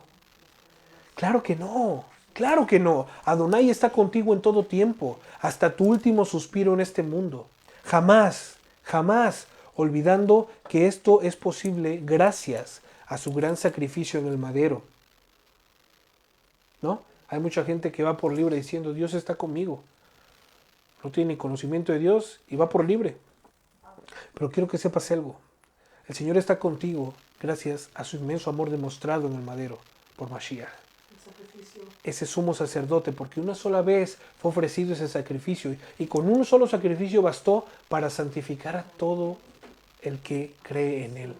Claro que no. Claro que no. Adonai está contigo en todo tiempo, hasta tu último suspiro en este mundo. Jamás, jamás olvidando que esto es posible gracias a su gran sacrificio en el madero. ¿No? Hay mucha gente que va por libre diciendo, Dios está conmigo. No tiene ni conocimiento de Dios y va por libre. Pero quiero que sepas algo. El Señor está contigo gracias a su inmenso amor demostrado en el madero por Mashiach. Ese sumo sacerdote, porque una sola vez fue ofrecido ese sacrificio y con un solo sacrificio bastó para santificar a todo el que cree en él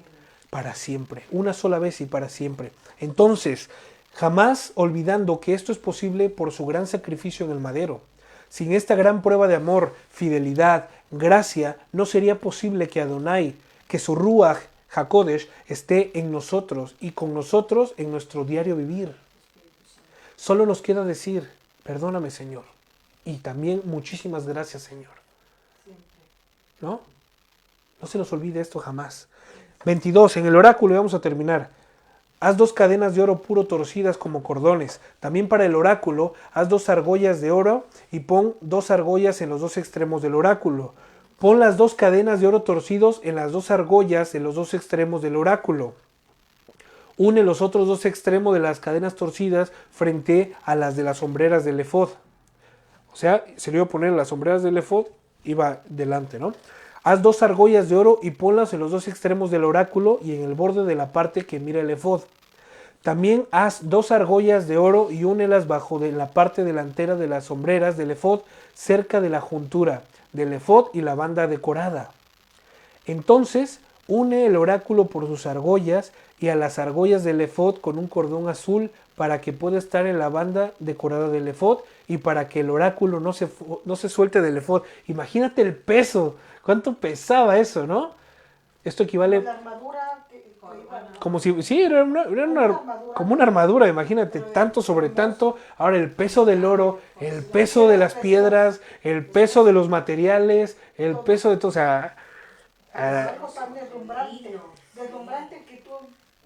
para siempre, una sola vez y para siempre. Entonces, jamás olvidando que esto es posible por su gran sacrificio en el madero. Sin esta gran prueba de amor, fidelidad, gracia, no sería posible que Adonai, que su Ruach HaKodesh esté en nosotros y con nosotros en nuestro diario vivir. Solo nos queda decir, perdóname, Señor, y también muchísimas gracias, Señor. ¿No? No se nos olvide esto jamás. 22. En el oráculo, y vamos a terminar. Haz 2 cadenas de oro puro torcidas como cordones. También para el oráculo, haz 2 argollas de oro y pon 2 argollas en los 2 extremos del oráculo. Pon las 2 cadenas de oro torcidos en las 2 argollas en los 2 extremos del oráculo. Une los otros 2 extremos de las cadenas torcidas frente a las de las sombreras del efod. O sea, se le iba a poner las sombreras del efod, iba delante, ¿no? Haz 2 argollas de oro y ponlas en los 2 extremos del oráculo y en el borde de la parte que mira el efod. También haz 2 argollas de oro y únelas bajo de la parte delantera de las sombreras del efod, cerca de la juntura del efod y la banda decorada. Entonces, une el oráculo por sus argollas y a las argollas del efod con un cordón azul para que pueda estar en la banda decorada del efod y para que el oráculo no se suelte del efod. Imagínate el peso, cuánto pesaba eso, ¿no? Esto equivale... La armadura como si, sí, era como una armadura, imagínate, tanto sobre tanto. Ahora el peso del oro, el peso de las piedras, el peso de los materiales, el peso de todo, o sea... algo tan deslumbrante que tú,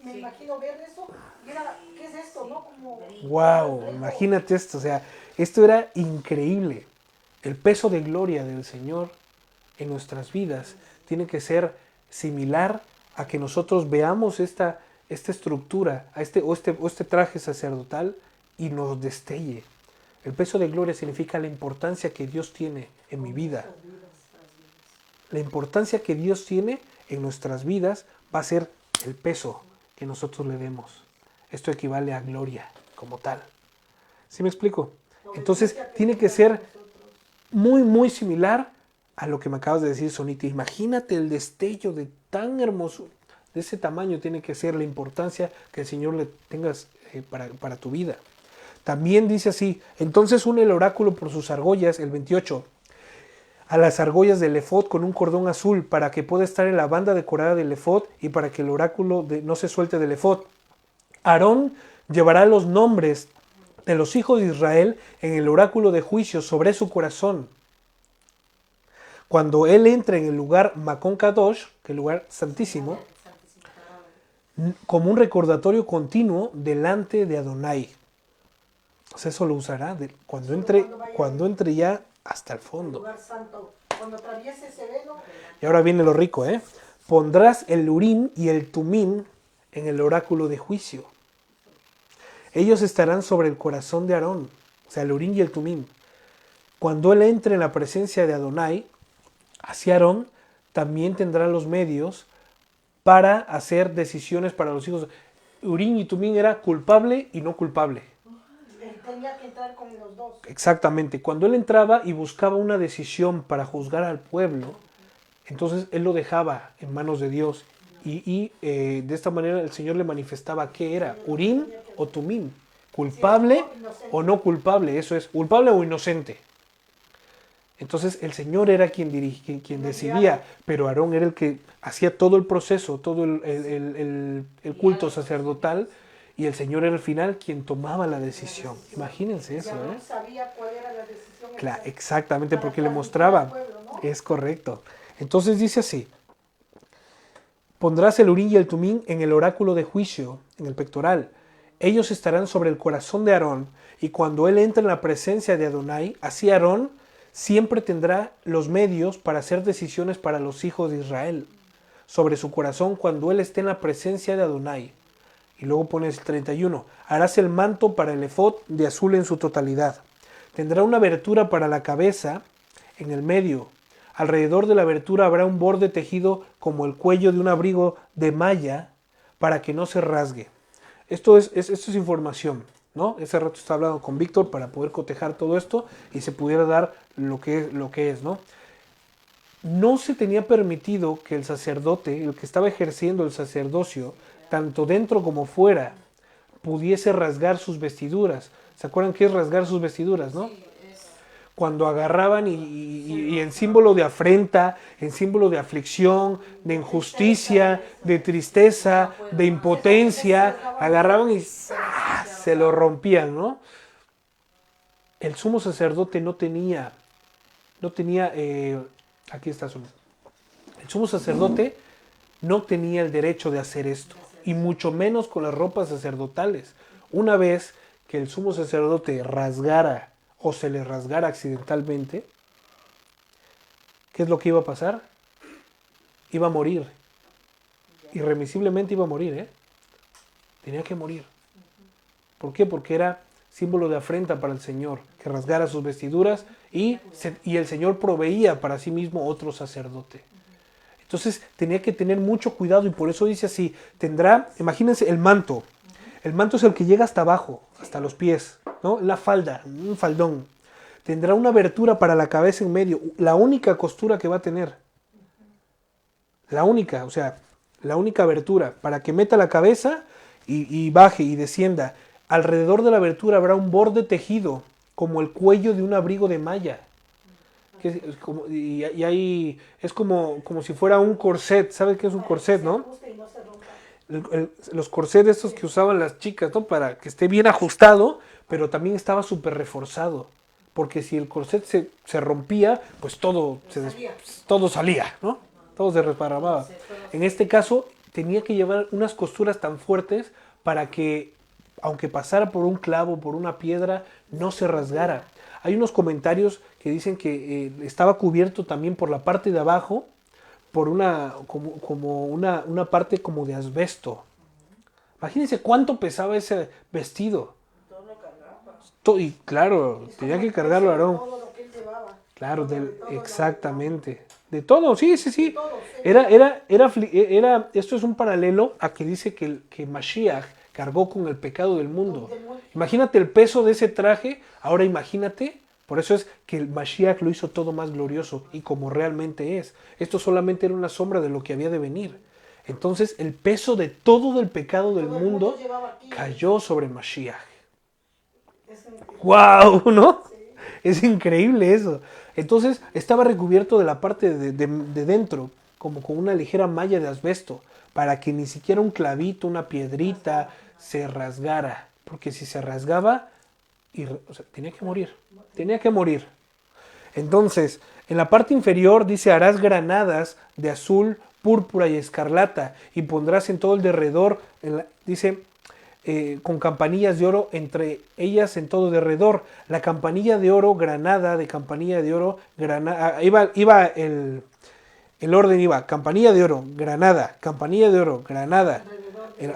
me imagino ver eso, y era, ¿qué es esto, no? Como... Wow, imagínate esto, o sea, esto era increíble. El peso de gloria del Señor en nuestras vidas tiene que ser similar a que nosotros veamos esta estructura, o este traje sacerdotal y nos destelle. El peso de gloria significa la importancia que Dios tiene en mi vida. La importancia que Dios tiene en nuestras vidas va a ser el peso que nosotros le demos. Esto equivale a gloria como tal. ¿Sí me explico? Entonces tiene que ser muy, muy similar a lo que me acabas de decir, Sonita. Imagínate el destello de tan hermoso, De ese tamaño tiene que ser la importancia que el Señor le tengas para tu vida. También dice así, entonces une el oráculo por sus argollas, el 28, a las argollas del efod con un cordón azul para que pueda estar en la banda decorada del efod y para que el oráculo no se suelte del efod. Aarón llevará los nombres de los hijos de Israel en el oráculo de juicio sobre su corazón. Cuando él entre en el lugar Makon Kadosh, que es el lugar santísimo, como un recordatorio continuo delante de Adonai. O sea, eso lo usará cuando entre ya hasta el fondo. Lugar santo. Cuando atraviese ese velo, Y ahora viene lo rico, ¿eh? Pondrás el Urim y el Tumim en el oráculo de juicio. Ellos estarán sobre el corazón de Aarón, o sea, el Urim y el Tumim. Cuando él entre en la presencia de Adonai, hacia Aarón también tendrá los medios para hacer decisiones para los hijos. Urim y Tumim era culpable y no culpable. él tenía que entrar con los dos. Exactamente. Cuando él entraba y buscaba una decisión para juzgar al pueblo, entonces él lo dejaba en manos de Dios. Y de esta manera el Señor le manifestaba qué era, Urim o Tumim, culpable o no culpable, eso es, culpable o inocente. Entonces el Señor era quien decidía, pero Aarón era el que hacía todo el proceso, todo el culto sacerdotal, y el Señor era al final quien tomaba la decisión. Imagínense eso, Aarón sabía cuál era la decisión. Claro, exactamente, porque le mostraba. Es correcto. Entonces dice así, pondrás el Urim y el Tumim en el oráculo de juicio, en el pectoral. Ellos estarán sobre el corazón de Aarón, y cuando él entre en la presencia de Adonai, así Aarón siempre tendrá los medios para hacer decisiones para los hijos de Israel sobre su corazón cuando él esté en la presencia de Adonai. Y luego pones el 31. Harás el manto para el efod de azul en su totalidad. Tendrá una abertura para la cabeza en el medio. Alrededor de la abertura habrá un borde tejido como el cuello de un abrigo de malla para que no se rasgue. Esto es información, ¿no? Ese rato estaba hablando con Víctor para poder cotejar todo esto y se pudiera dar lo que es, ¿no? No se tenía permitido que el sacerdote, el que estaba ejerciendo el sacerdocio, tanto dentro como fuera, pudiese rasgar sus vestiduras. ¿Se acuerdan qué es rasgar sus vestiduras, no? Cuando agarraban y en símbolo de afrenta, en símbolo de aflicción, de injusticia, de tristeza, de impotencia, agarraban y se lo rompían, ¿no? El sumo sacerdote no tenía, aquí está el sumo sacerdote no tenía el derecho de hacer esto, y mucho menos con las ropas sacerdotales. Una vez que el sumo sacerdote rasgara o se le rasgara accidentalmente, ¿qué es lo que iba a pasar? Iba a morir. Irremisiblemente iba a morir, ¿eh? Tenía que morir. ¿Por qué? Porque era símbolo de afrenta para el Señor, que rasgara sus vestiduras y el Señor proveía para sí mismo otro sacerdote. Entonces tenía que tener mucho cuidado y por eso dice así, tendrá, imagínense el manto. El manto es el que llega hasta abajo, hasta los pies, ¿no? La falda, un faldón. Tendrá una abertura para la cabeza en medio, la única costura que va a tener. La única, o sea, la única abertura para que meta la cabeza y baje y descienda. Alrededor de la abertura habrá un borde tejido, como el cuello de un abrigo de malla. Y ahí es como si fuera un corset. ¿Sabes qué es un corset, no? Los corsets estos que usaban las chicas, ¿no? Para que esté bien ajustado, pero también estaba súper reforzado. Porque si el corset se rompía, pues todo salía, ¿no? Todo se resparramaba. En este caso, tenía que llevar unas costuras tan fuertes para que, aunque pasara por un clavo, por una piedra, no se rasgara. Hay unos comentarios que dicen que estaba cubierto también por la parte de abajo por una parte como de asbesto. Imagínense cuánto pesaba ese vestido. Y claro, tenía que cargarlo Aarón. Claro, exactamente. De todo, sí. Esto es un paralelo a que dice que Mashiach cargó con el pecado del mundo. Imagínate el peso de ese traje, ahora imagínate, por eso es que el Mashiach lo hizo todo más glorioso y como realmente es. Esto solamente era una sombra de lo que había de venir. Entonces el peso de todo el pecado del Todo el mundo llevaba aquí. cayó sobre Mashiach. Es increíble. ¡Wow! ¿No? Sí. Es increíble eso. Entonces estaba recubierto de la parte de dentro, como con una ligera malla de asbesto, para que ni siquiera un clavito, una piedrita se rasgara. Porque si se rasgaba, o sea, tenía que morir. Tenía que morir. Entonces, en la parte inferior dice, harás granadas de azul, púrpura y escarlata, y pondrás en todo el derredor, dice, con campanillas de oro entre ellas en todo derredor. La campanilla de oro, granada de campanilla de oro, granada, iba el orden iba, campanilla de oro, granada, campanilla de oro, granada,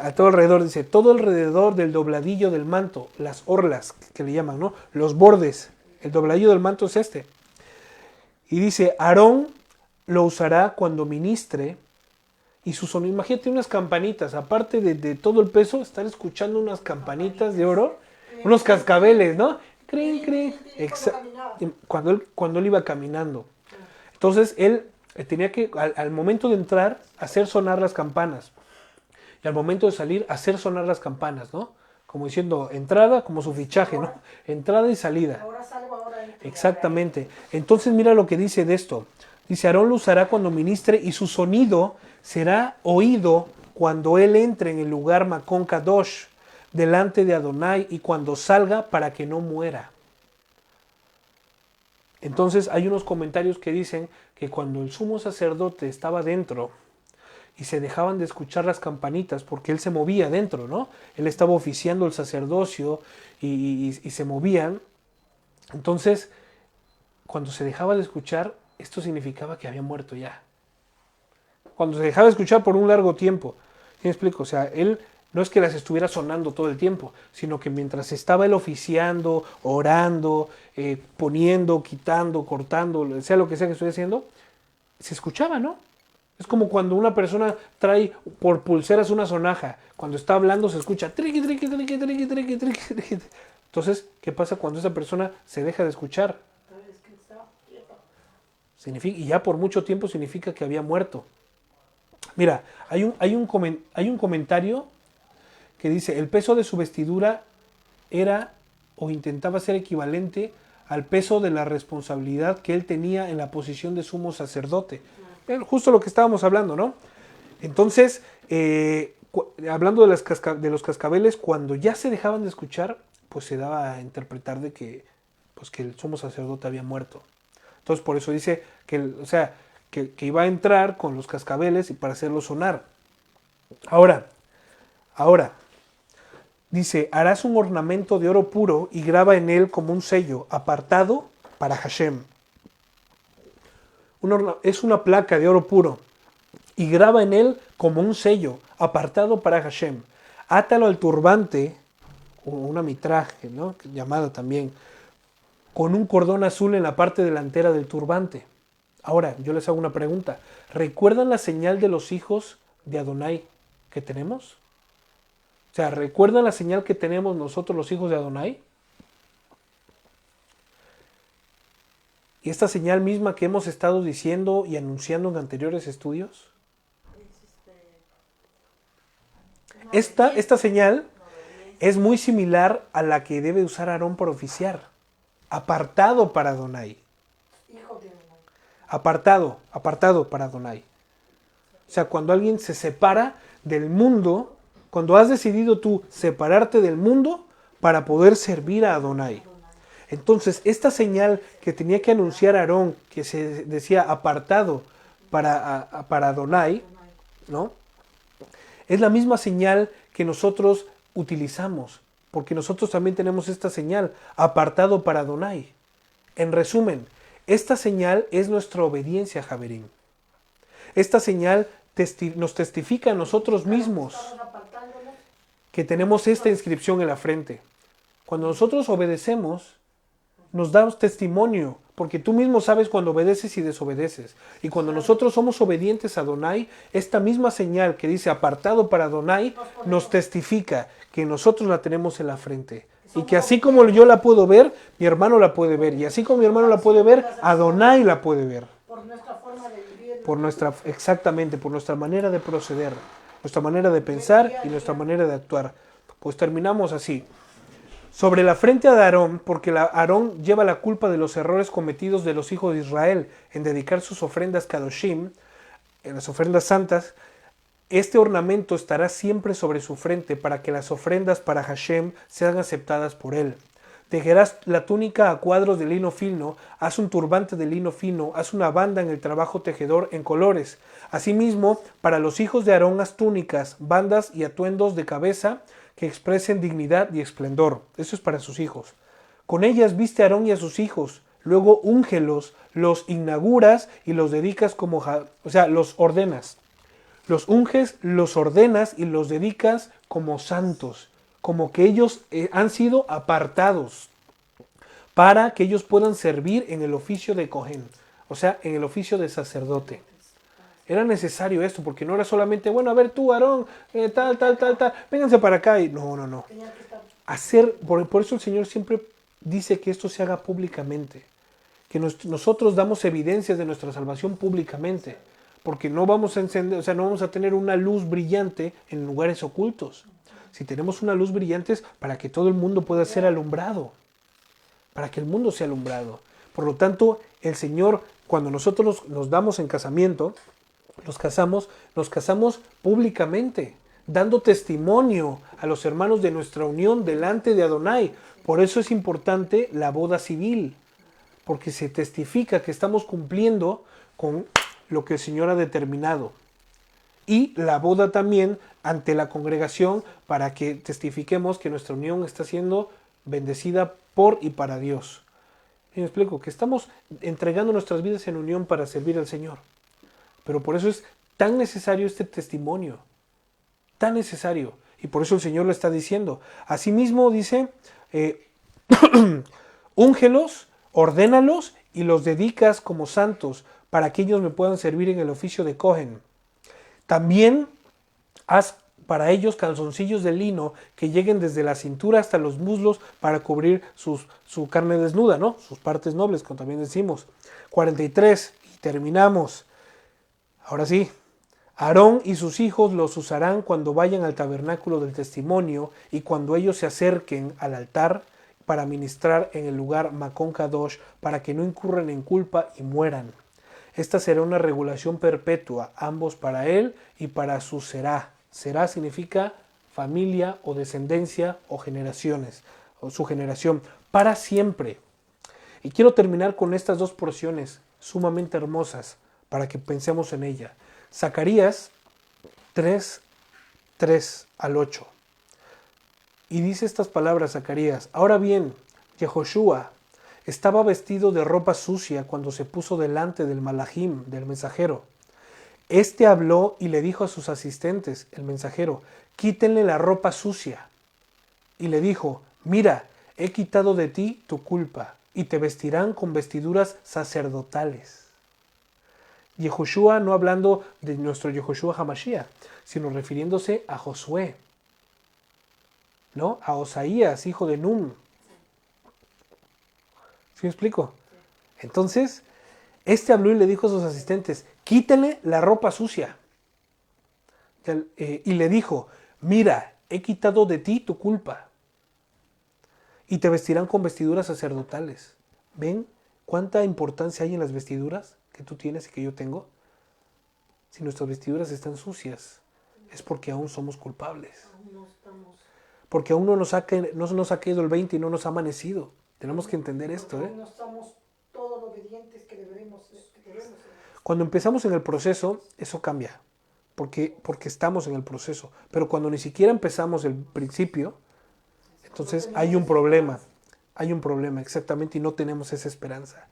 a todo alrededor, dice, todo alrededor del dobladillo del manto, las orlas que le llaman, ¿no? Los bordes, el dobladillo del manto es este. Y dice, Aarón lo usará cuando ministre y su sonido. Imagínate unas campanitas, aparte de todo el peso, estar escuchando unas campanitas de oro, unos cascabeles, ¿no? Creen, creen. Cuando él iba caminando. Entonces él tenía que, al momento de entrar, hacer sonar las campanas. Y al momento de salir, hacer sonar las campanas, ¿no? Como diciendo, entrada, como su fichaje, ¿no? Entrada y salida. Ahora salgo, ahora entro. Exactamente. Entonces mira lo que dice de esto. Dice, Aarón lo usará cuando ministre y su sonido será oído cuando él entre en el lugar Makon Kadosh, delante de Adonai, y cuando salga para que no muera. Entonces hay unos comentarios que dicen que cuando el sumo sacerdote estaba dentro y se dejaban de escuchar las campanitas, porque él se movía dentro, ¿no? Él estaba oficiando el sacerdocio y se movían. Entonces, cuando se dejaba de escuchar, esto significaba que había muerto ya. Cuando se dejaba de escuchar por un largo tiempo. ¿Sí me explico? O sea, él no es que las estuviera sonando todo el tiempo, sino que mientras estaba él oficiando, orando, poniendo, quitando, cortando, sea lo que sea que estoy haciendo, se escuchaba, ¿no? Es como cuando una persona trae por pulseras una sonaja. Cuando está hablando se escucha triqui, triqui, triqui, triqui, triqui, triqui, triqui. Entonces, ¿qué pasa cuando esa persona se deja de escuchar? Significa, y ya por mucho tiempo significa que había muerto. Mira, hay un comentario que dice, el peso de su vestidura era o intentaba ser equivalente al peso de la responsabilidad que él tenía en la posición de sumo sacerdote. Justo lo que estábamos hablando, ¿no? Entonces, hablando de los cascabeles, cuando ya se dejaban de escuchar, pues se daba a interpretar de que, pues que el sumo sacerdote había muerto. Entonces, por eso dice que, que iba a entrar con los cascabeles y para hacerlo sonar. Ahora, dice, harás un ornamento de oro puro y graba en él como un sello, apartado para Hashem. Es una placa de oro puro y graba en él como un sello, apartado para Hashem. Átalo al turbante, o una mitraje, ¿no? Llamada también, con un cordón azul en la parte delantera del turbante. Ahora, yo les hago una pregunta. ¿Recuerdan la señal de los hijos de Adonai que tenemos? O sea, ¿recuerdan la señal que tenemos nosotros los hijos de Adonai? ¿Y esta señal misma que hemos estado diciendo y anunciando en anteriores estudios? Esta señal es muy similar a la que debe usar Aarón para oficiar. Apartado para Adonai. Apartado para Adonai. O sea, cuando alguien se separa del mundo, cuando has decidido tú separarte del mundo para poder servir a Adonai. Entonces, esta señal que tenía que anunciar Aarón, que se decía apartado para Adonai, ¿no? Es la misma señal que nosotros utilizamos, porque nosotros también tenemos esta señal, apartado para Adonai. En resumen, esta señal es nuestra obediencia, Javerín. Esta señal nos testifica a nosotros mismos que tenemos esta inscripción en la frente. Cuando nosotros obedecemos, nos damos testimonio, porque tú mismo sabes cuando obedeces y desobedeces. Y cuando nosotros somos obedientes a Adonai, esta misma señal que dice apartado para Adonai, nos testifica que nosotros la tenemos en la frente. Y que así como yo la puedo ver, mi hermano la puede ver. Y así como mi hermano la puede ver, Adonai la puede ver. Por nuestra forma de vivir, exactamente, por nuestra manera de proceder, nuestra manera de pensar y nuestra manera de actuar. Pues terminamos así. Sobre la frente de Aarón, porque Aarón lleva la culpa de los errores cometidos de los hijos de Israel en dedicar sus ofrendas kadoshim, en las ofrendas santas, este ornamento estará siempre sobre su frente para que las ofrendas para Hashem sean aceptadas por él. Tejerás la túnica a cuadros de lino fino, haz un turbante de lino fino, haz una banda en el trabajo tejedor en colores. Asimismo, para los hijos de Aarón haz túnicas, bandas y atuendos de cabeza que expresen dignidad y esplendor. Eso es para sus hijos. Con ellas viste a Aarón y a sus hijos, luego úngelos, los inauguras y los dedicas como, los ordenas. Los unges, los ordenas y los dedicas como santos, como que ellos han sido apartados para que ellos puedan servir en el oficio de Cohen, o sea, en el oficio de sacerdote. Era necesario esto, porque no era solamente, bueno, a ver tú, Aarón, tal, vénganse para acá. Y no. Por eso el Señor siempre dice que esto se haga públicamente, que nosotros damos evidencias de nuestra salvación públicamente, porque no vamos a encender, no vamos a tener una luz brillante en lugares ocultos. Si tenemos una luz brillante es para que todo el mundo pueda ser alumbrado, para que el mundo sea alumbrado. Por lo tanto, el Señor, cuando nosotros nos damos en casamiento, nos casamos públicamente, dando testimonio a los hermanos de nuestra unión delante de Adonai. Por eso es importante la boda civil, porque se testifica que estamos cumpliendo con lo que el Señor ha determinado. Y la boda también ante la congregación para que testifiquemos que nuestra unión está siendo bendecida por y para Dios. ¿Y me explico? Que estamos entregando nuestras vidas en unión para servir al Señor. Pero por eso es tan necesario este testimonio, tan necesario. Y por eso el Señor lo está diciendo. Asimismo dice, úngelos, ordénalos y los dedicas como santos para que ellos me puedan servir en el oficio de Cohen. También haz para ellos calzoncillos de lino que lleguen desde la cintura hasta los muslos para cubrir su carne desnuda, ¿no? Sus partes nobles, como también decimos. 43, y terminamos. Ahora sí, Aarón y sus hijos los usarán cuando vayan al tabernáculo del testimonio y cuando ellos se acerquen al altar para ministrar en el lugar Makon Kadosh, para que no incurran en culpa y mueran. Esta será una regulación perpetua, ambos para él y para su será. Será significa familia o descendencia o generaciones, o su generación, para siempre. Y quiero terminar con estas dos porciones sumamente hermosas para que pensemos en ella. Zacarías 3 al 8. Y dice estas palabras Zacarías: ahora bien, Yehoshua estaba vestido de ropa sucia cuando se puso delante del malajim, del mensajero. Este habló y le dijo a sus asistentes, el mensajero: quítenle la ropa sucia. Y le dijo: mira, he quitado de ti tu culpa, y te vestirán con vestiduras sacerdotales. Yehoshua no hablando de nuestro Yehoshua Hamashiach, sino refiriéndose a Josué, ¿no? A Osaías, hijo de Nun. ¿Sí me explico? Entonces, este habló y le dijo a sus asistentes: quítenle la ropa sucia. Y le dijo: mira, he quitado de ti tu culpa, y te vestirán con vestiduras sacerdotales. ¿Ven cuánta importancia hay en las vestiduras que tú tienes y que yo tengo? Si nuestras vestiduras están sucias, es porque aún somos culpables. Porque aún no nos ha caído el 20 y no nos ha amanecido. Tenemos que entender esto, ¿eh? No somos todos los obedientes que debemos ser. Cuando empezamos en el proceso, eso cambia. Porque estamos en el proceso. Pero cuando ni siquiera empezamos el principio, entonces hay un problema. Hay un problema, exactamente, y no tenemos esa esperanza.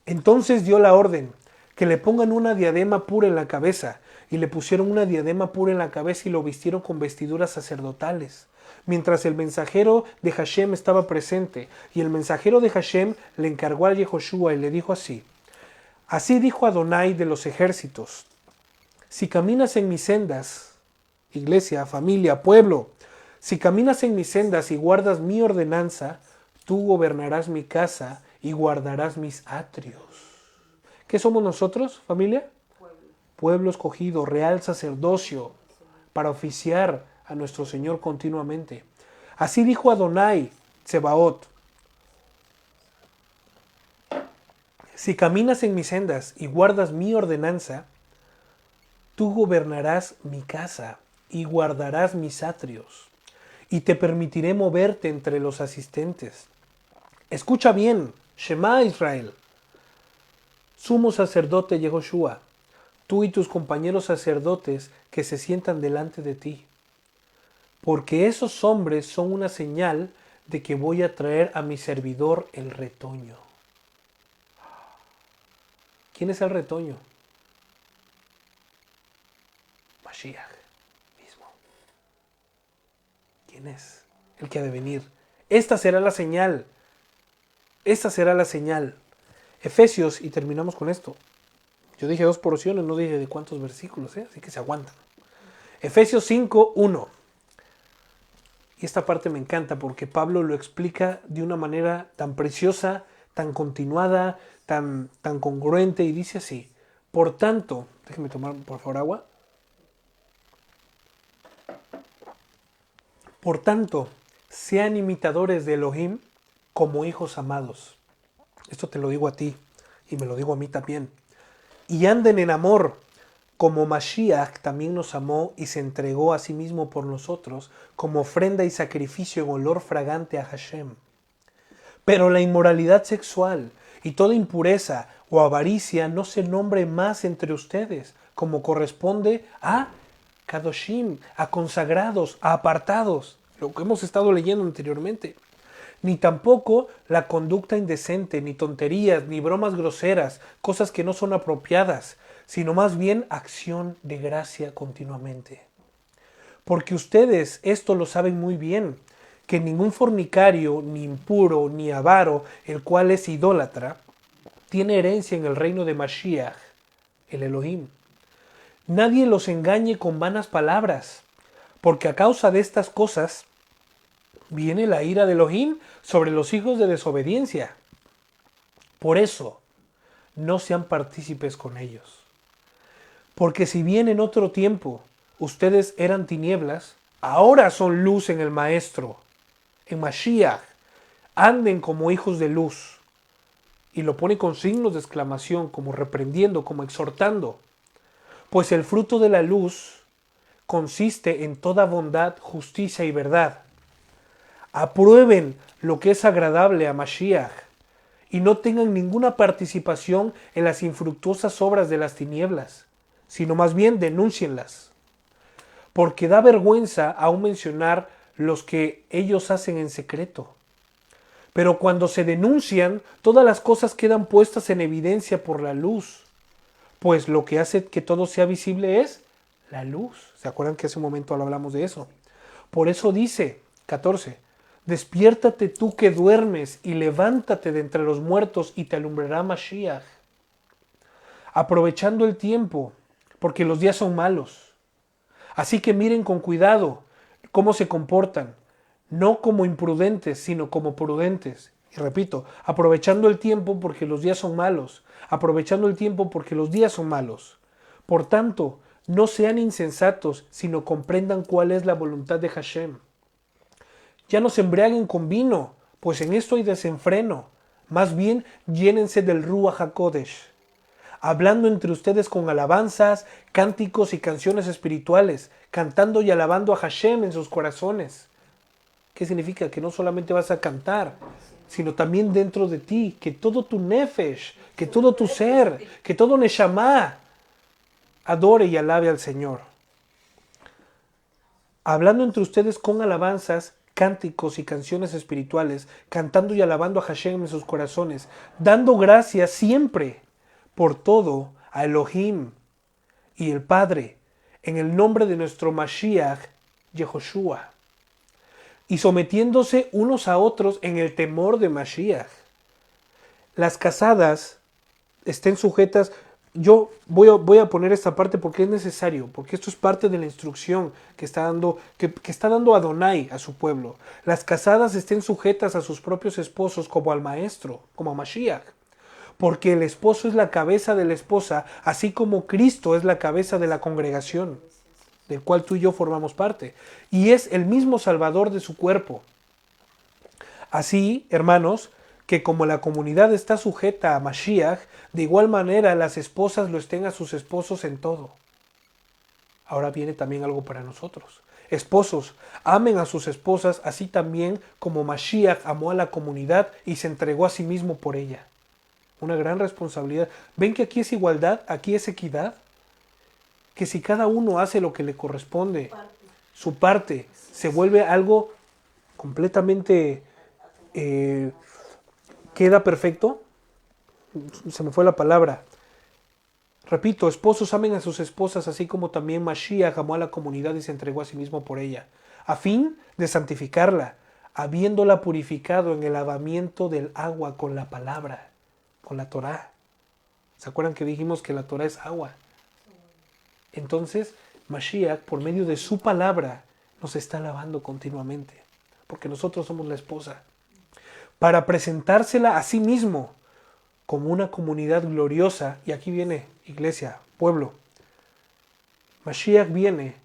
Entonces dio la orden que le pongan una diadema pura en la cabeza, y le pusieron una diadema pura en la cabeza y lo vistieron con vestiduras sacerdotales. Mientras el mensajero de Hashem estaba presente, y el mensajero de Hashem le encargó a Yehoshua y le dijo así: así dijo Adonai de los ejércitos, si caminas en mis sendas, iglesia, familia, pueblo, si caminas en mis sendas y guardas mi ordenanza, tú gobernarás mi casa y guardarás mis atrios. ¿Qué somos nosotros, familia? pueblo escogido, real sacerdocio, para oficiar a nuestro Señor continuamente. Así dijo Adonai, Tsebaot: si caminas en mis sendas y guardas mi ordenanza, tú gobernarás mi casa y guardarás mis atrios, y te permitiré moverte entre los asistentes. Escucha bien, Shema Israel. Sumo sacerdote Yehoshua, tú y tus compañeros sacerdotes que se sientan delante de ti, porque esos hombres son una señal de que voy a traer a mi servidor el retoño. ¿Quién es el retoño? Mashiach mismo. ¿Quién es? El que ha de venir. Esta será la señal. Esta será la señal. Efesios, y terminamos con esto. Yo dije 2 porciones, no dije de cuántos versículos, así que se aguantan. Efesios 5:1. Y esta parte me encanta porque Pablo lo explica de una manera tan preciosa, tan continuada, tan congruente, y dice así: por tanto, déjenme tomar por favor agua. Por tanto, sean imitadores de Elohim como hijos amados. Esto te lo digo a ti y me lo digo a mí también. Y anden en amor, como Mashiach también nos amó y se entregó a sí mismo por nosotros como ofrenda y sacrificio en olor fragante a Hashem. Pero la inmoralidad sexual y toda impureza o avaricia no se nombre más entre ustedes, como corresponde a Kadoshim, a consagrados, a apartados, lo que hemos estado leyendo anteriormente. Ni tampoco la conducta indecente, ni tonterías, ni bromas groseras, cosas que no son apropiadas, sino más bien acción de gracia continuamente. Porque ustedes esto lo saben muy bien, que ningún fornicario, ni impuro, ni avaro, el cual es idólatra, tiene herencia en el reino de Mashiach, el Elohim. Nadie los engañe con vanas palabras, porque a causa de estas cosas viene la ira de Elohim sobre los hijos de desobediencia. Por eso, no sean partícipes con ellos. Porque si bien en otro tiempo ustedes eran tinieblas, ahora son luz en el Maestro, en Mashiach. Anden como hijos de luz. Y lo pone con signos de exclamación, como reprendiendo, como exhortando. Pues el fruto de la luz consiste en toda bondad, justicia y verdad. Aprueben lo que es agradable a Mashiach y no tengan ninguna participación en las infructuosas obras de las tinieblas, sino más bien denúncienlas. Porque da vergüenza aún mencionar los que ellos hacen en secreto. Pero cuando se denuncian, todas las cosas quedan puestas en evidencia por la luz. Pues lo que hace que todo sea visible es la luz. ¿Se acuerdan que hace un momento hablamos de eso? Por eso dice, 14, despiértate tú que duermes y levántate de entre los muertos y te alumbrará Mashiach. Aprovechando el tiempo, porque los días son malos. Así que miren con cuidado cómo se comportan, no como imprudentes, sino como prudentes. Y repito, aprovechando el tiempo porque los días son malos. Aprovechando el tiempo porque los días son malos. Por tanto, no sean insensatos, sino comprendan cuál es la voluntad de Hashem. Ya no se embriaguen con vino, pues en esto hay desenfreno. Más bien, llénense del Ruach HaKodesh, hablando entre ustedes con alabanzas, cánticos y canciones espirituales, cantando y alabando a Hashem en sus corazones. ¿Qué significa? Que no solamente vas a cantar, sino también dentro de ti, que todo tu nefesh, que todo tu ser, que todo neshama adore y alabe al Señor. Hablando entre ustedes con alabanzas, cánticos y canciones espirituales, cantando y alabando a Hashem en sus corazones, dando gracias siempre por todo a Elohim y el Padre, en el nombre de nuestro Mashiach, Yehoshua, y sometiéndose unos a otros en el temor de Mashiach. Las casadas estén sujetas. Yo voy a poner esta parte porque es necesario, porque esto es parte de la instrucción que está dando Adonai a su pueblo. Las casadas estén sujetas a sus propios esposos como al Maestro, como a Mashiach, porque el esposo es la cabeza de la esposa, así como Cristo es la cabeza de la congregación, del cual tú y yo formamos parte, y es el mismo Salvador de su cuerpo. Así, hermanos, que como la comunidad está sujeta a Mashiach, de igual manera las esposas lo estén a sus esposos en todo. Ahora viene también algo para nosotros. Esposos, amen a sus esposas así también como Mashiach amó a la comunidad y se entregó a sí mismo por ella. Una gran responsabilidad. ¿Ven que aquí es igualdad? Aquí es equidad. Que si cada uno hace lo que le corresponde, su parte, se vuelve algo completamente... ¿queda perfecto? Se me fue la palabra. Repito, esposos amen a sus esposas así como también Mashiach amó a la comunidad y se entregó a sí mismo por ella, a fin de santificarla, habiéndola purificado en el lavamiento del agua con la palabra, con la Torá. ¿Se acuerdan que dijimos que la Torá es agua? Entonces, Mashiach, por medio de su palabra, nos está lavando continuamente, porque nosotros somos la esposa, para presentársela a sí mismo como una comunidad gloriosa. Y aquí viene, iglesia, pueblo. Mashiach viene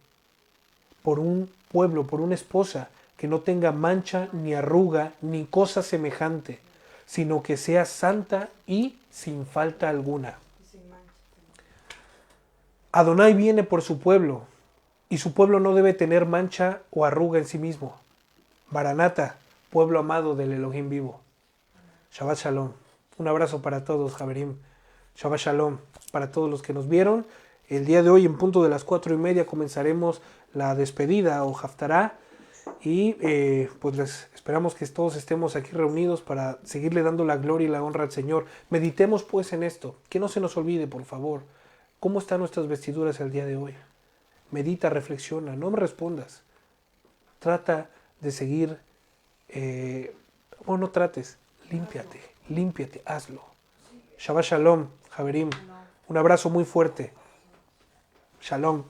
por un pueblo, por una esposa que no tenga mancha, ni arruga, ni cosa semejante, sino que sea santa y sin falta alguna. Adonai viene por su pueblo, y su pueblo no debe tener mancha o arruga en sí mismo. Maranata, pueblo amado del Elohim vivo. Shabbat Shalom. Un abrazo para todos, Javerim. Shabbat Shalom para todos los que nos vieron. El día de hoy, en punto de las 4:30, comenzaremos la despedida o Haftará. Y pues esperamos que todos estemos aquí reunidos para seguirle dando la gloria y la honra al Señor. Meditemos pues en esto. Que no se nos olvide, por favor. ¿Cómo están nuestras vestiduras el día de hoy? Medita, reflexiona. No me respondas. Trata de seguir... no trates. Límpiate, hazlo. Shabbat Shalom, Javerim. Un abrazo muy fuerte. Shalom.